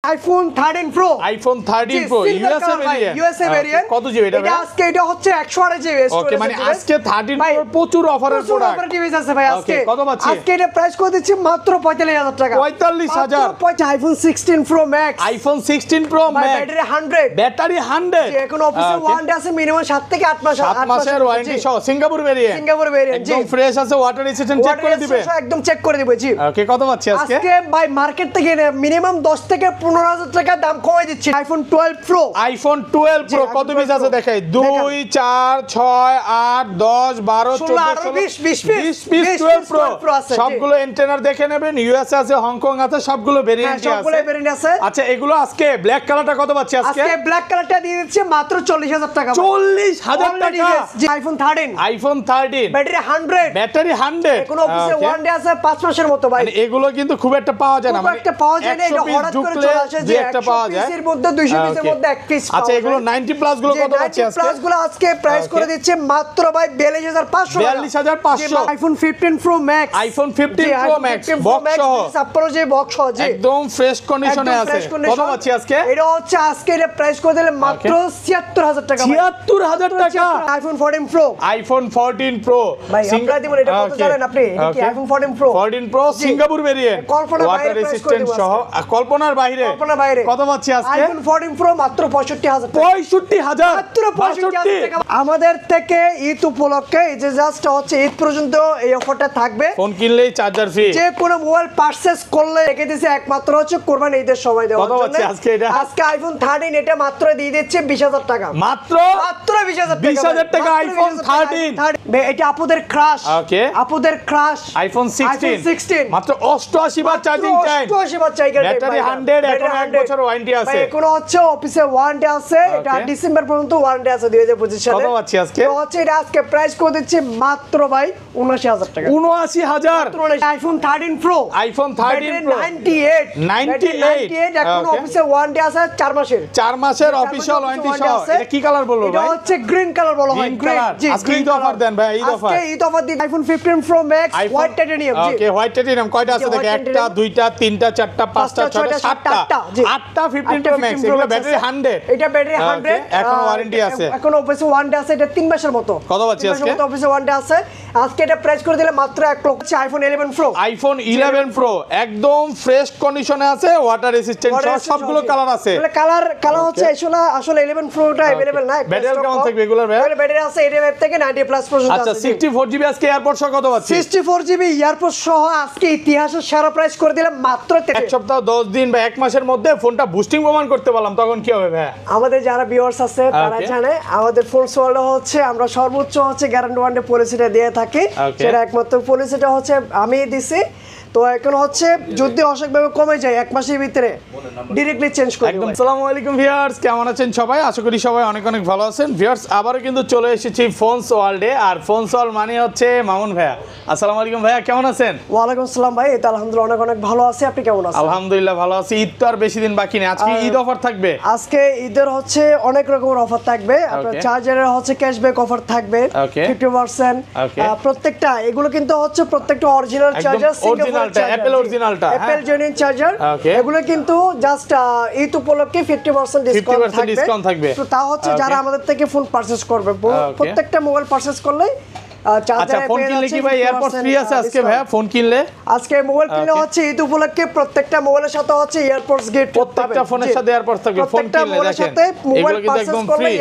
IPhone 13 pro USA variant কত GB এটা ভাই আজকে এটা হচ্ছে 128 জিবি ওকে মানে আজকে 13 প্রো প্রচুর অফারের প্রোডাক্ট অফার ডিভাইস আছে ভাই আজকে কত পাচ্ছি আজকে এটা প্রাইস করে দিচ্ছি মাত্র 45000 টাকা 45000 iPhone 16 pro max iPhone 16 pro max battery 100 এখন অফিসে ওয়ারেন্টি আছে মিনিমাম 7 থেকে 8 মাস 7 মাসের ওয়ারেন্টি সহ সিঙ্গাপুর ভেরিয়েন্ট একদম ফ্রেশ আছে ওয়াটার রেজিস্ট্যান্ট চেক করে দিবে একদম চেক করে দিবে জি ওকে কত পাচ্ছি আজকে আজকে ভাই মার্কেট থেকে মিনিমাম 10 থেকে 15000 টাকা দাম কমে দিচ্ছি আইফোন 12 প্রো কত পিস আছে দেখাই 2 4 6 8 10 12 14 20 পিস 12 প্রো সবগুলো এন্টেনার দেখে নেবেন ইউএস আছে হংকং আছে সবগুলো ভেরিয়েন্ট আছে আচ্ছা এগুলো আজকে ব্ল্যাক কালারটা কত পাচ্ছি আজকে ব্ল্যাক কালারটা দিয়ে দিচ্ছে মাত্র 40000 টাকা 40000 টাকা আইফোন 13 ব্যাটারি 100 কোন অফিসে ওয়ান ডে আছে 5 মাসের মতো ভাই এগুলো কিন্তু খুব একটা পাওয়া যায় না মানে একটা পাওয়া যায় না এটা হঠাৎ করে চলে আসে যে একটা পাওয়া যায় এর মধ্যে 200 পিসের মধ্যে এক পিস আচ্ছা এগুলো 90 প্লাস গুলো কত পাচ্ছি আজকে 90 প্লাস গুলো আজকে প্রাইস করে দিচ্ছে মাত্র ভাই 42500 আইফোন 15 প্রো ম্যাক্স বক্স সহ সাপোরো যে বক্স সহ একদম ফ্রেশ কন্ডিশনে আছে কত পাচ্ছি আজকে এটা হচ্ছে আজকে এটা প্রাইস করে দিলে মাত্র 76000 টাকা 76000 টাকা আইফোন 14 প্রো ভাই আমরা দিব এটা কত জানেন আপনি এটা কি iPhone 14 pro Singapore variant water resistant সহ কল্পনার বাইরে কত পাচ্ছি আজকে আইফোন 14 প্রো মাত্র 65000 মাত্র 65000 টাকা আমাদের থেকে ঈদ উপলক্ষে এই যে জাস্ট হচ্ছে ঈদ পর্যন্ত এই অফারটা থাকবে ফোন কিনলেই চার্জার ফ্রি যে কোনো মোবাইল পারচেজ করলে রেখে দিয়েছে একমাত্র হচ্ছে কুরবানি ঈদের সময় দেওয়ার জন্য কত পাচ্ছি আজকে এটা আজকে আইফোন 13 এটা মাত্র দিয়ে দিচ্ছে 20000 টাকা মাত্র 20000 টাকা আইফোন 13 এটা আপুদের ক্রাশ ওকে আপুদের ক্রাশ আইফোন 16 মাত্র 88 বার চার্জিং টাইম 88 বার চার্জিং টাইম ব্যাটারি 100 এখন 1 বছর ওয়ারেন্টি আছে কোন হচ্ছে অফিসে ওয়ারেন্টি আছে এটা ডিসেম্বর পর্যন্ত ওয়ারেন্টি আছে 2025 সালে কত পাচ্ছি আজকে তো হচ্ছে এটা আজকে প্রাইস করে দিচ্ছে মাত্র ভাই 79000 টাকা 79000 আইফোন 13 প্রো 98 এখন অফিসে ওয়ারেন্টি আছে 4 মাসের অফিশিয়াল ওয়ারেন্টি সহ এটা কি কালার বলবো ভাই এটা হচ্ছে গ্রিন কালার বলা হয় জি আজকে ঈদ অফার দেন ভাই ঈদ অফার আজকে ঈদ অফার দিন iPhone 15 pro max white titanium জি ওকে হোয়াইট টাইটানিয়াম কয়টা আছে দেখে একটা দুইটা তিনটা চারটা পাঁচটা ছয়টা সাতটা আটটা 15 প্রো ম্যাক্স এগুলো ব্যাটারি 100 এটা ব্যাটারি 100 এখন ওয়ারেন্টি আছে এখন অফিসে ওয়ারেন্টি আছে এটা 3 মাসের মতো কত পাচ্ছি আজকে অফিসে ওয়ারেন্টি আছে আজকে এটা প্রাইস করে দিলে মাত্র 1 লক্ষ আইফোন 11 প্রো একদম ফ্রেশ কন্ডিশনে আছে ওয়াটার রেজিস্ট্যান্ট সবগুলো কালার আছে কালার হচ্ছে আসলে 11 প্রোটা अवेलेबल না ব্যাটারি কেমন থাকবে এগুলোর ব্যাটারি আছে 85 থেকে 90 প্লাস পর্যন্ত আছে আচ্ছা 64 জিবি আজকে এয়ারপোর্ট সহ কত পাচ্ছি 64 জিবি এয়ারপোর্ট সহ আজকে ইতিহাসের সেরা প্রাইস করে দিলাম মাত্র এক সপ্তাহ 10 দিন বা 1 মাসের মধ্যে ফোনটা বুস্টিং প্রমাণ করতে পারলাম তখন কি হবে ভাই আমাদের যারা ভিউয়ার্স আছে তারা জানে আমাদের ফোনস ওয়ার্ল্ড হচ্ছে আমরা সর্বোচ্চ হচ্ছে গ্যারান্টি ওয়ারেন্টি পলিসিটা দিয়ে থাকি সেটা একমাত্র পলিসিটা হচ্ছে আমি দিছি তো এখন হচ্ছে যদি অসুখভাবে কমে যায় 1 মাসের ভিতরে ডাইরেক্টলি চেঞ্জ করে একদম আসসালামু আলাইকুম ভিউয়ার্স কেমন আছেন সবাই আশা করি সবাই অনেক অনেক ভালো আছেন ভিউয়ার্স আবারো কিন্তু চলে এসেছি ফোনস ওয়ার্ল্ডে আর ফোনস ওয়ার্ল্ড মানে হচ্ছে মামুন ভাইয়া আসসালামু আলাইকুম ভাইয়া কেমন আছেন ওয়া আলাইকুম আসসালাম ভাই এটা আলহামদুলিল্লাহ অনেক অনেক ভালো আছি আপনি কেমন আছেন আলহামদুলিল্লাহ ভালো আছি ঈদ তো আর বেশি দিন বাকি নেই আজকে ঈদ অফার থাকবে আজকে ঈদের হচ্ছে অনেক রকমের অফার থাকবে আপনার চার্জারের হচ্ছে ক্যাশব্যাক অফার থাকবে 50% প্রত্যেকটা এগুলো কিন্তু হচ্ছে প্রত্যেকটা অরিজিনাল চার্জার অরিজিনালটা অ্যাপল অরিজিনালটা অ্যাপল জেনুইন চার্জার এগুলো কিন্তু জাস্ট ঈদ উপলক্ষে 50% ডিসকাউন্ট থাকবে তো তা হচ্ছে যারা আমাদের থেকে ফোন পারচেজ করবে প্রত্যেকটা মোবাইল পারচেজ করলে আচ্ছা ফোন কিনলে কি ভাই এয়ারপোর্ট ফ্রি আছে আজকে ভাই ফোন কিনলে আজকে মোবাইল কিনলে হচ্ছে ঈদ উপলক্ষে প্রত্যেকটা মোবাইলের সাথে হচ্ছে এয়ারপোর্টস গিফট প্রত্যেকটা ফোনের সাথে এয়ারপোর্টস থাকবে ফোন কিনলে দেখেন এগুলো কিন্তু একদম ফ্রি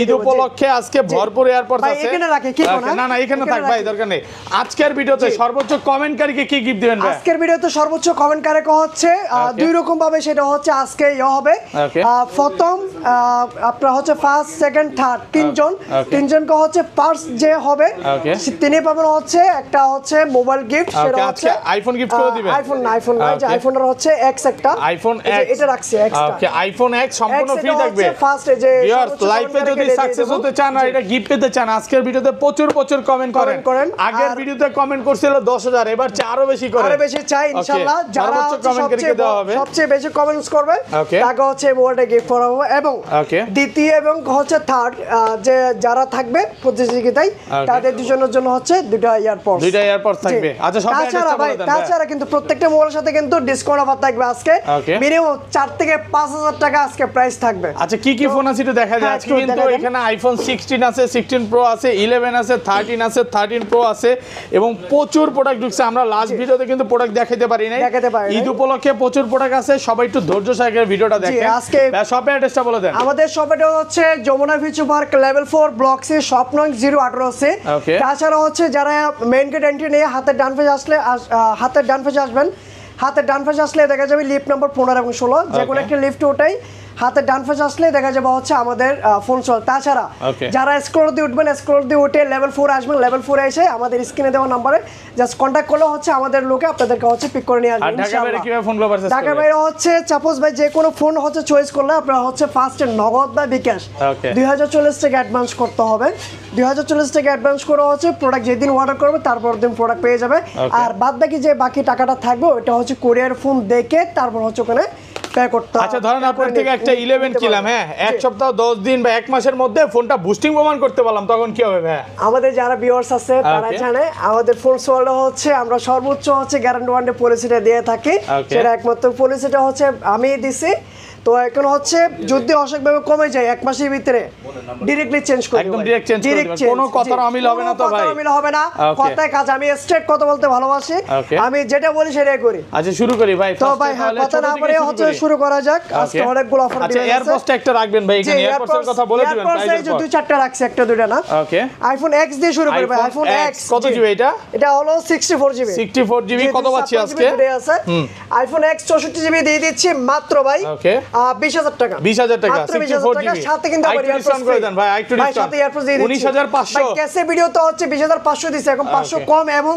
ঈদ উপলক্ষে আজকে ভরপুর এয়ারপোর্টস আছে এখানে রাখে কি না না এখানে থাক ভাই দরকার নেই আজকের ভিডিওতে সর্বোচ্চ কমেন্টকারীকে কি গিফট দিবেন ভাই আজকের ভিডিওতে সর্বোচ্চ কমেন্টকারীকে হচ্ছে দুই রকম ভাবে সেটা হচ্ছে আজকে হবে প্রথম আপনারা হচ্ছে ফার্স্ট সেকেন্ড থার্ড তিনজনকে হচ্ছে পার্স যে হবে তিনি পাবেন হচ্ছে একটা হচ্ছে মোবাইল গিফট সেটা হচ্ছে আইফোন গিফট করে দিবেন আইফোন না যে আইফোনের হচ্ছে এক্স একটা আইফোন এক্স এটা রাখছি এক্সটা ওকে আইফোন এক্স সম্পূর্ণ ফ্রি থাকবে ফার্স্ট যে ভিউয়ার্স লাইফে যদি সাকসেস হতে চান আর এটা গিফট পেতে চান আজকের ভিডিওতে প্রচুর কমেন্ট করেন আগের ভিডিওতে কমেন্ট করছিল 10000 এবার আরো বেশি করে আরো বেশি চাই ইনশাআল্লাহ যারা কমেন্টকারীকে দেওয়া হবে সবচেয়ে বেশি কমেন্টস করবে তাকে হচ্ছে মোবাইলটা গিফট করা হবে এবং দ্বিতীয় এবং হচ্ছে থার্ড যে যারা থাকবে প্রতিযোগিতায় তাদের দুজনের জন্য হচ্ছে দুটো ইয়ারপডস থাকবে। আচ্ছা সব তাছাড়া ভাই তাছাড়া কিন্তু প্রত্যেকটা মোবাইলের সাথে কিন্তু ডিসকাউন্ট অফার থাকবে আজকে মিনিমাম 4 থেকে 5000 টাকা আজকে প্রাইস থাকবে। আচ্ছা কি কি ফোন আছে একটু দেখা যায়। আজকে কিন্তু এখানে আইফোন 16 আছে, 16 প্রো আছে, 11 আছে, 13 আছে, 13 প্রো আছে এবং প্রচুর প্রোডাক্ট ঢুকছে। আমরা লাস্ট ভিডিওতে কিন্তু প্রোডাক্ট দেখাতে পারি নাই, ঈদ উপলক্ষে প্রচুর প্রোডাক্ট আছে। সবাই একটু ধৈর্য সহকারে ভিডিওটা দেখেন। আজকে শপের অ্যাড্রেসটা বলে দেন। আমাদের শপটা হচ্ছে Jamuna future park level 4 block C shop নং 018 সে। তাছাড়া হচ্ছে যারা মেইন গেট এন্ট্রি নিয়ে হাতের ডান পাশে আসলে হাতের ডান পাশে আসবেন, হাতের ডান পাশে আসলে দেখা যাবে লিফট নাম্বার 15 এবং 16 যে কোনো একটা লিফট ওঠাই হাতের ডান পাশে আসলে দেখা যাবে হচ্ছে আমাদের ফোন চল। তাছাড়া যারা স্ক্রল দিয়ে উঠবেন, স্ক্রল দিয়ে উঠে লেভেল 4 আসবেন, লেভেল 4 এসে আমাদের স্ক্রিনে দেওয়া নম্বরে জাস্ট কন্টাক্ট করলে হচ্ছে আমাদের লোকে আপনাদেরকে হচ্ছে পিক করে নিয়ে আসবে ইনশাআল্লাহ। ঢাকা বাইরে হচ্ছে সাপোজ ভাই যে কোনো ফোন হচ্ছে চয়েস করলে আপনারা হচ্ছে ফার্স্টে নগদ বা বিকাশ 2040 টাকা অ্যাডভান্স করতে হবে। 2040 টাকা অ্যাডভান্স করে হচ্ছে প্রোডাক্ট যেদিন অর্ডার করবে তারপর দিন প্রোডাক্ট পেয়ে যাবে। আর বাদ বাকি যে বাকি টাকাটা থাকবে ওটা হচ্ছে কোরিয়ার ফোন দেখে তারপর হচ্ছে ওখানে পে করতে হবে। আচ্ছা ধরেন আপনার থেকে একটা 11 কিনলাম, হ্যাঁ এক সপ্তাহ 10 দিন বা এক মাসের মধ্যে ফোনটা বুস্টিং প্রমাণ করতে পারলাম, তখন কি হবে ভাই? আমাদের যারা ভিউয়ার্স আছে তারা জানে আমাদের ফোন সোয়ালে হচ্ছে আমরা সর্বোচ্চ হচ্ছে গ্যারান্টি ওয়ারেন্টি পলিসিটা দিয়ে থাকি। সেটা একমাত্র পলিসিটা হচ্ছে আমি দিছি। তো এখন হচ্ছে যদি অসুখভাবে কমে যায় এক মাসের ভিতরে ডাইরেক্টলি চেঞ্জ করে একদম ডাইরেক্ট চেঞ্জ করে দিবেন, কোনো কথার অমিল হবে না তো ভাই? কোনো অমিল হবে না, কথায় কাজ। আমি স্ট্রেট কথা বলতে ভালোবাসি, আমি যেটা বলি সেটাই করি। আচ্ছা শুরু করি ভাই। তো ভাই কথা না বলে হচ্ছে শুরু করা যাক। আজকে অনেকগুলো অফার দিবেন। আচ্ছা এয়ারপডসটা একটা রাখবেন ভাই, এখানে এয়ারপডসের কথা বলে দিবেন। প্রাইস যে 2-4টা রাখছি, একটা দুইটা না। ওকে আইফোন X দিয়ে শুরু করি ভাই। আইফোন X কত জিবি এটা? এটা হলো 64 জিবি। 64 জিবি কত পাচ্ছি আজকে? আইফোন X 64 জিবি দিয়ে দিচ্ছি মাত্র ভাই 20000 টাকা। 20000 টাকা 64 জিবি সাথে কিন্তু আবার ডিসকাউন্ট করে দেন ভাই, একটু ডিসকাউন্ট। সাথে এয়ারপডস দিয়ে দিচ্ছি 19500। ভাই ক্যাশে ভিডিও তো হচ্ছে 20500 দিছে, এখন 500 কম এবং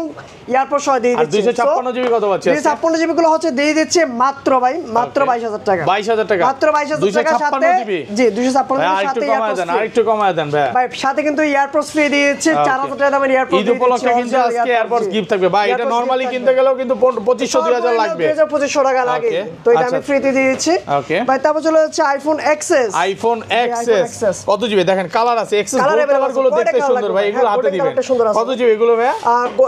এয়ারপডস সহ দিয়ে দিচ্ছি। আর 256 জিবি কত পাচ্ছি? 256 জিবি গুলো হচ্ছে দিয়ে দিচ্ছে মাত্র ভাই মাত্র 22000 টাকা। 22000 টাকা মাত্র 22000 টাকা সাথে জি 256 জিবি সাথে এয়ারপডস দেন। আরেকটু কমায় দেন ভাই। ভাই সাথে কিন্তু এয়ারপডস ফ্রি দিয়ে দিচ্ছে 4000 টাকা দামের এয়ারপডস। ঈদ উপলক্ষে কিন্তু আজকে এয়ারপডস গিফট থাকবে ভাই। এটা নরমালি কিনতে গেলেও কিন্তু 2500 2000 লাগবে, 2500 টাকা লাগে। তো এটা আমি ফ্রিতে দিয়ে দিচ্ছি ভাই। তারপর চলে যাচ্ছে আইফোন XS। আইফোন XS কত জিবি? দেখেন কালার আছে, XS কালার গুলো দেখতে সুন্দর ভাই, এগুলো হাতে দিবেন। কত জিবি এগুলো ভাই?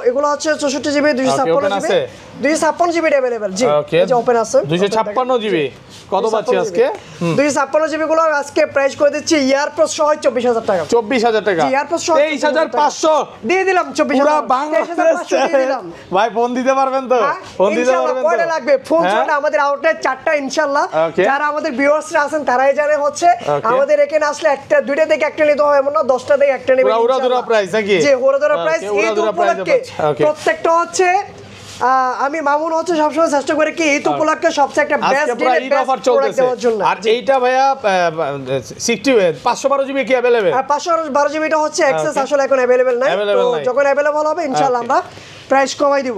এগুলো হচ্ছে 64 জিবি 256 জিবি 256 জিবি अवेलेबल জি। এই যে ওপেন আছে 256 জিবি কত পাচ্ছি আজকে? 256 জিবি গুলো আজকে প্রাইস করে দিচ্ছি এয়ারপডস সহ 24000 টাকা। 24000 টাকা জি এয়ারপডস সহ 23500 দিয়ে দিলাম। 24000 পুরো বাংলাদেশ দিয়ে দিলাম ভাই। ফোন দিতে পারবেন তো? ফোন দিতে পারবেন তো? কয়টা লাগবে ফোন? ছয়টা আমাদের আউটলেট 4টা ইনশাআল্লাহ। যারা আমাদের ভিউয়ার্সরা আছেন তারাই জানে হচ্ছে আমাদের এখানে আসলে একটা দুইটা থেকে একটা নিতে হবে এমন না, 10টা থেকে একটা নেবেন ইনশাআল্লাহ। পুরো উড়াধুরা প্রাইস নাকি? জি উড়াধুরা প্রাইস। ঈদ উপলক্ষে প্রত্যেকটা হচ্ছে আমি মামুন হচ্ছে সবসময় চেষ্টা করে কি ঈদ উপলক্ষে সবচেয়ে একটা বেস্ট ডিল অফার চলতেছে দেওয়ার জন্য। আর এইটা ভাইয়া 512 জিবি কি अवेलेबल? 512 জিবিটা হচ্ছে এক্সেস আসলে এখন अवेलेबल নাই। তো যখন अवेलेबल হবে ইনশাআল্লাহ আমরা প্রাইস কমাই দিব।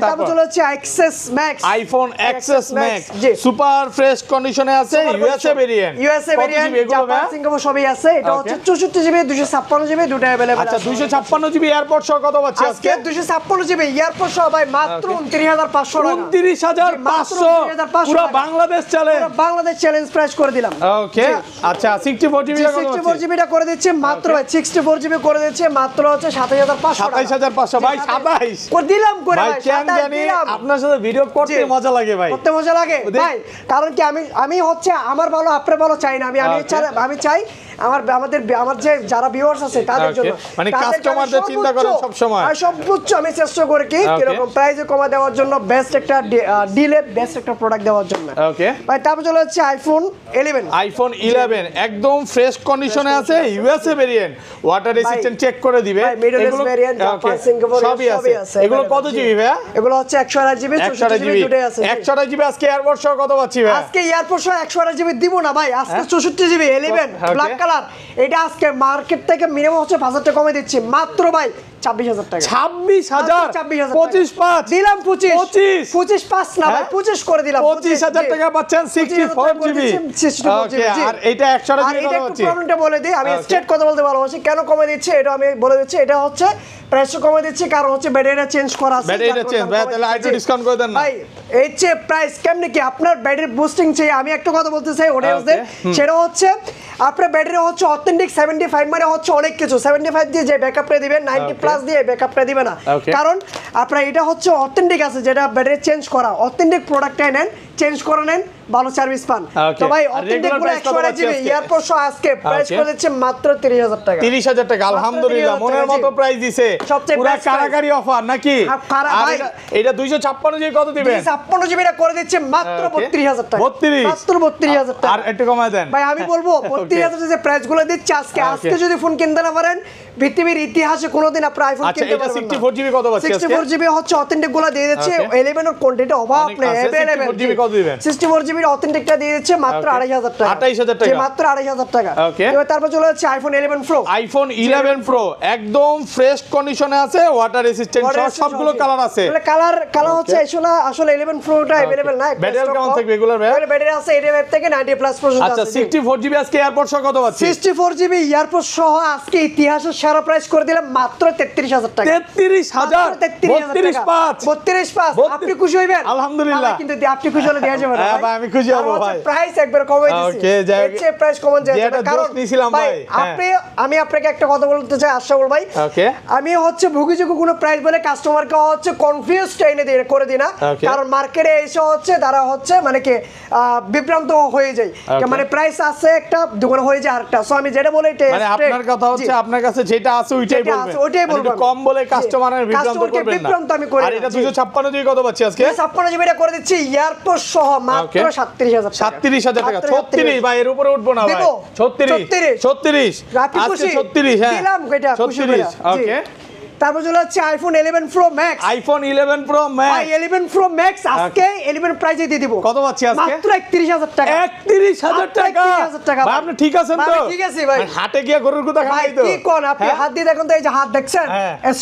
তারপর চলে হচ্ছে XS Max, iPhone XS Max super fresh কন্ডিশনে আছে, ইউএসএ ভেরিয়েন্ট। জাপান সিঙ্গাপুর সবই আছে। এটা হচ্ছে 64 জিবি 256 জিবি দুটো अवेलेबल আছে। আচ্ছা 256 জিবি এয়ারপড সহ কত পাচ্ছি আজকে? 256 জিবি এয়ারপড সহ ভাই মাত্র 29500 টাকা। 29500 পুরো বাংলাদেশ চ্যালেঞ্জ, পুরো বাংলাদেশ চ্যালেঞ্জ প্রাইস করে দিলাম। ওকে আচ্ছা 64 জিবি কত পাচ্ছি? 64 জিবিটা করে দিচ্ছি মাত্র ভাই 64 জিবি করে দিচ্ছি মাত্র হচ্ছে 27500 টাকা। 27500 ভাই 27 করে দিলাম করে ভাই। কেন জানি আপনার সাথে ভিডিও করতে মজা লাগে ভাই, করতে মজা লাগে ভাই। কারণ কি আমি হচ্ছে আমার ভালো আপনার ভালো চাই না। আমি চাই আমার যে যারা ভিউয়ার্স আছে তাদের জন্য, মানে কাস্টমারদের চিন্তা করেন সব সময়। আর সর্বোচ্চ আমি চেষ্টা করি কি এরকম প্রাইসে কমা দেওয়ার জন্য, বেস্ট একটা ডিলে বেস্ট একটা প্রোডাক্ট দেওয়ার জন্য। ওকে ভাই তারপর চলে যাচ্ছে আইফোন 11। আইফোন 11 একদম ফ্রেশ কন্ডিশনে আছে, USA variant, water resistant check করে দিবে। এগুলো ভেরিয়েন্ট জাপান সিঙ্গাপুর সবই আছে। এগুলো কত জিবি ভাই? এগুলো হচ্ছে 128 জিবি 64 জিবি দুটোই আছে। 128 জিবি আজকে এয়ারপড সহ কত পাচ্ছি ভাই? আজকে এয়ারপড সহ 128 জিবি দিব না ভাই। আজকে 64 জিবি 11 ব্ল্যাক কালার, এটা আজকে মার্কেট থেকে মিনিমাম হচ্ছে 5000 টাকা কমে দিচ্ছি মাত্র ভাই 26000 টাকা। 26000 25 দিলাম 25 5 না ভাই 25 করে দিলাম। 25000 টাকা পাচ্ছেন 64 জিবি। ওকে আর এটা 128 জিবি কত পাচ্ছি? প্রবলেমটা বলে দিই, আমি স্ট্রেট কথা বলতে ভালোবাসি। কেন কমে দিচ্ছি এটা আমি বলে দিচ্ছি। এটা হচ্ছে প্রাইস কমে দিচ্ছি কারণ হচ্ছে ব্যাটারিটা চেঞ্জ করা আছে। ব্যাটারিটা চেঞ্জ ভাই, তাহলে আইটু ডিসকাউন্ট করে দেন না ভাই। এই যে প্রাইস কেমনে কি আপনার ব্যাটারি বুস্টিং চাই, আমি একটা কথা বলতে চাই অডিয়েন্সদের, সেটা হচ্ছে আপনার ব্যাটারি হচ্ছে অথেন্টিক 75 মানে হচ্ছে অনেক কিছু 75 দিয়ে যে ব্যাকআপটা দিবেন 90 প্লাস দিয়ে ব্যাকআপটা দিবে না কারণ আপনার এটা হচ্ছে অথেন্টিক আছে যেটা ব্যাটারি চেঞ্জ করা অথেন্টিক প্রোডাক্টটাই নেন চেঞ্জ করে নেন ভালো সার্ভিস পান তো ভাই অথেন্টিক গুলো 100 জিবি এয়ারপোর্ট সহ আজকে প্রাইস করে দিচ্ছে মাত্র 30000 টাকা 30000 টাকা আলহামদুলিল্লাহ মনের মতো প্রাইস দিছে পুরো কারাগারি অফার নাকি আর এটা 256 জিবি কত দিবেন 256 জিবি এটা করে দিচ্ছে মাত্র 32000 টাকা 32 মাত্র 32000 টাকা আর একটু কমায় দেন ভাই আমি বলবো 32000 যে প্রাইস গুলো দিচ্ছে আজকে যদি ফোন কিনতে না পারেন পৃথিবীর ইতিহাসে কোনোদিন আপনি আইফোন কিনতে পারবেন না 64 জিবি কত পাচ্ছি আজকে 64 জিবি হচ্ছে অথেন্টিক গুলো দিয়ে দিচ্ছে 11 এর কোয়ান্টিটি অভাব নেই अवेलेबल 64 জিবি কত দিবেন 64 জিবি অথেন্টিকটা দিয়ে দিচ্ছে মাত্র 28000 টাকা 28000 টাকা মাত্র 28000 টাকা এবার তারপর চলে যাচ্ছে আইফোন 11 প্রো আইফোন 11 প্রো একদম ফ্রেশ কন্ডিশনে আছে ওয়াটার রেসিস্ট্যান্ট সবগুলো কালার আছে কালার হচ্ছে আসলে 11 প্রোটা अवेलेबल না ব্যাটারি কেমন থাকবে রেগুলার ব্যাটারি আছে 85 থেকে 90 প্লাস পর্যন্ত আচ্ছা 64 জিবি আজকে এয়ারপোর্ট সহ কত পাচ্ছি 64 জিবি এয়ারপোর্ট সহ আজকে ইতিহাসের সেরা প্রাইস করে দিলাম মাত্র 33000 টাকা 33000 32 আপনি খুশি হইবেন আলহামদুলিল্লাহ কিন্তু আপনি খুশি হলে দেয়া যাবে না হ্যাঁ ভাই আমি খুশি হব ভাই প্রাইস একবার কমাই দিছি ওকে যাই এর প্রাইস কমান যায় না কারণ নিছিলাম ভাই আমি আপনাকে একটা কথা বলতে চাই আশরাফুল ভাই ওকে আমি হচ্ছে ভুগিযোগ্য কোনো প্রাইস বলে কাস্টমারকে হচ্ছে কনফিউজ করে দিই না কারণ মার্কেটে এসে হচ্ছে তারা হচ্ছে মানে কি বিভ্রান্ত হয়ে যায় মানে প্রাইস আছে একটা দোকান হয়ে যায় আরেকটা সো আমি যেটা বলি এটা মানে আপনার কথা হচ্ছে আপনার কাছে যেটা আছে ওইটাই বলবেন কম বলে কাস্টমারের বিভ্রান্ত আমি করি আর এটা 256 জিবি কত পাচ্ছি আজকে 256 জিবি এটা করে দিচ্ছি এয়ারপোর্ট সহ মাত্র 37000 টাকা 37000 টাকা 36 ভাই এর উপরে উঠবো না ভাই 36 আজকে 36 হ্যাঁ দিলাম এটা খুশি করে ওকে তারপর চলে যাচ্ছে iPhone 11 pro max iPhone 11 pro max ভাই 11 প্রো ম্যাক্স আজকে 11 প্রাইসে দিয়ে দিব কত পাচ্ছি আজকে মাত্র 31000 টাকা 31000 টাকা 31000 টাকা ভাই আপনি ঠিক আছেন তো ঠিক আছে ভাই হাটে গিয়ে গরুর কথা খাই তো ভাই কি কোন আপনি হাত দিয়ে দেখুন তো এই যে হাত দেখছেন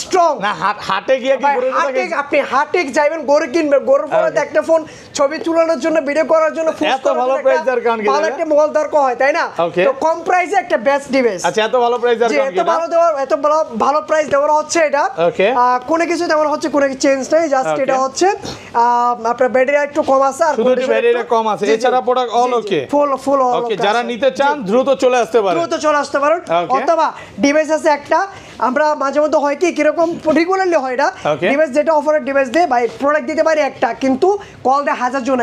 স্ট্রং না হাটে গিয়ে কি গরুর কথা হাটে আপনি হাটে যাবেন গরু কিনবেন গরুর পরে একটা ফোন ছবি তোলানোর জন্য ভিডিও করার জন্য এত ভালো প্রাইস দরকার কি ভালো একটা মোবাইল দরকার হয় তাই না তো কম প্রাইসে একটা বেস্ট ডিভাইস আচ্ছা এত ভালো প্রাইস দরকার কি এত ভালো প্রাইস দেওয়া হচ্ছে এটা ওকে কোনো কিছু তেমন হচ্ছে কোনো চেঞ্জ নেই জাস্ট এটা হচ্ছে আপনার ব্যাটারি একটু কম আছে আর শুধু ব্যাটারি কম আছে এছাড়া প্রোডাক্ট অল ওকে ফুল ওকে যারা নিতে চান দ্রুত চলে আসতে পারেন অথবা ডিভাইস আছে একটা আমরা মাঝে মধ্যে হয় কি কিরকম রেগুলারলি হয় এটা ডিভাইস যেটা অফারের ডিভাইস দিয়ে ভাই প্রোডাক্ট দিতে পারি একটা কিন্তু কল দেয় 1000 জন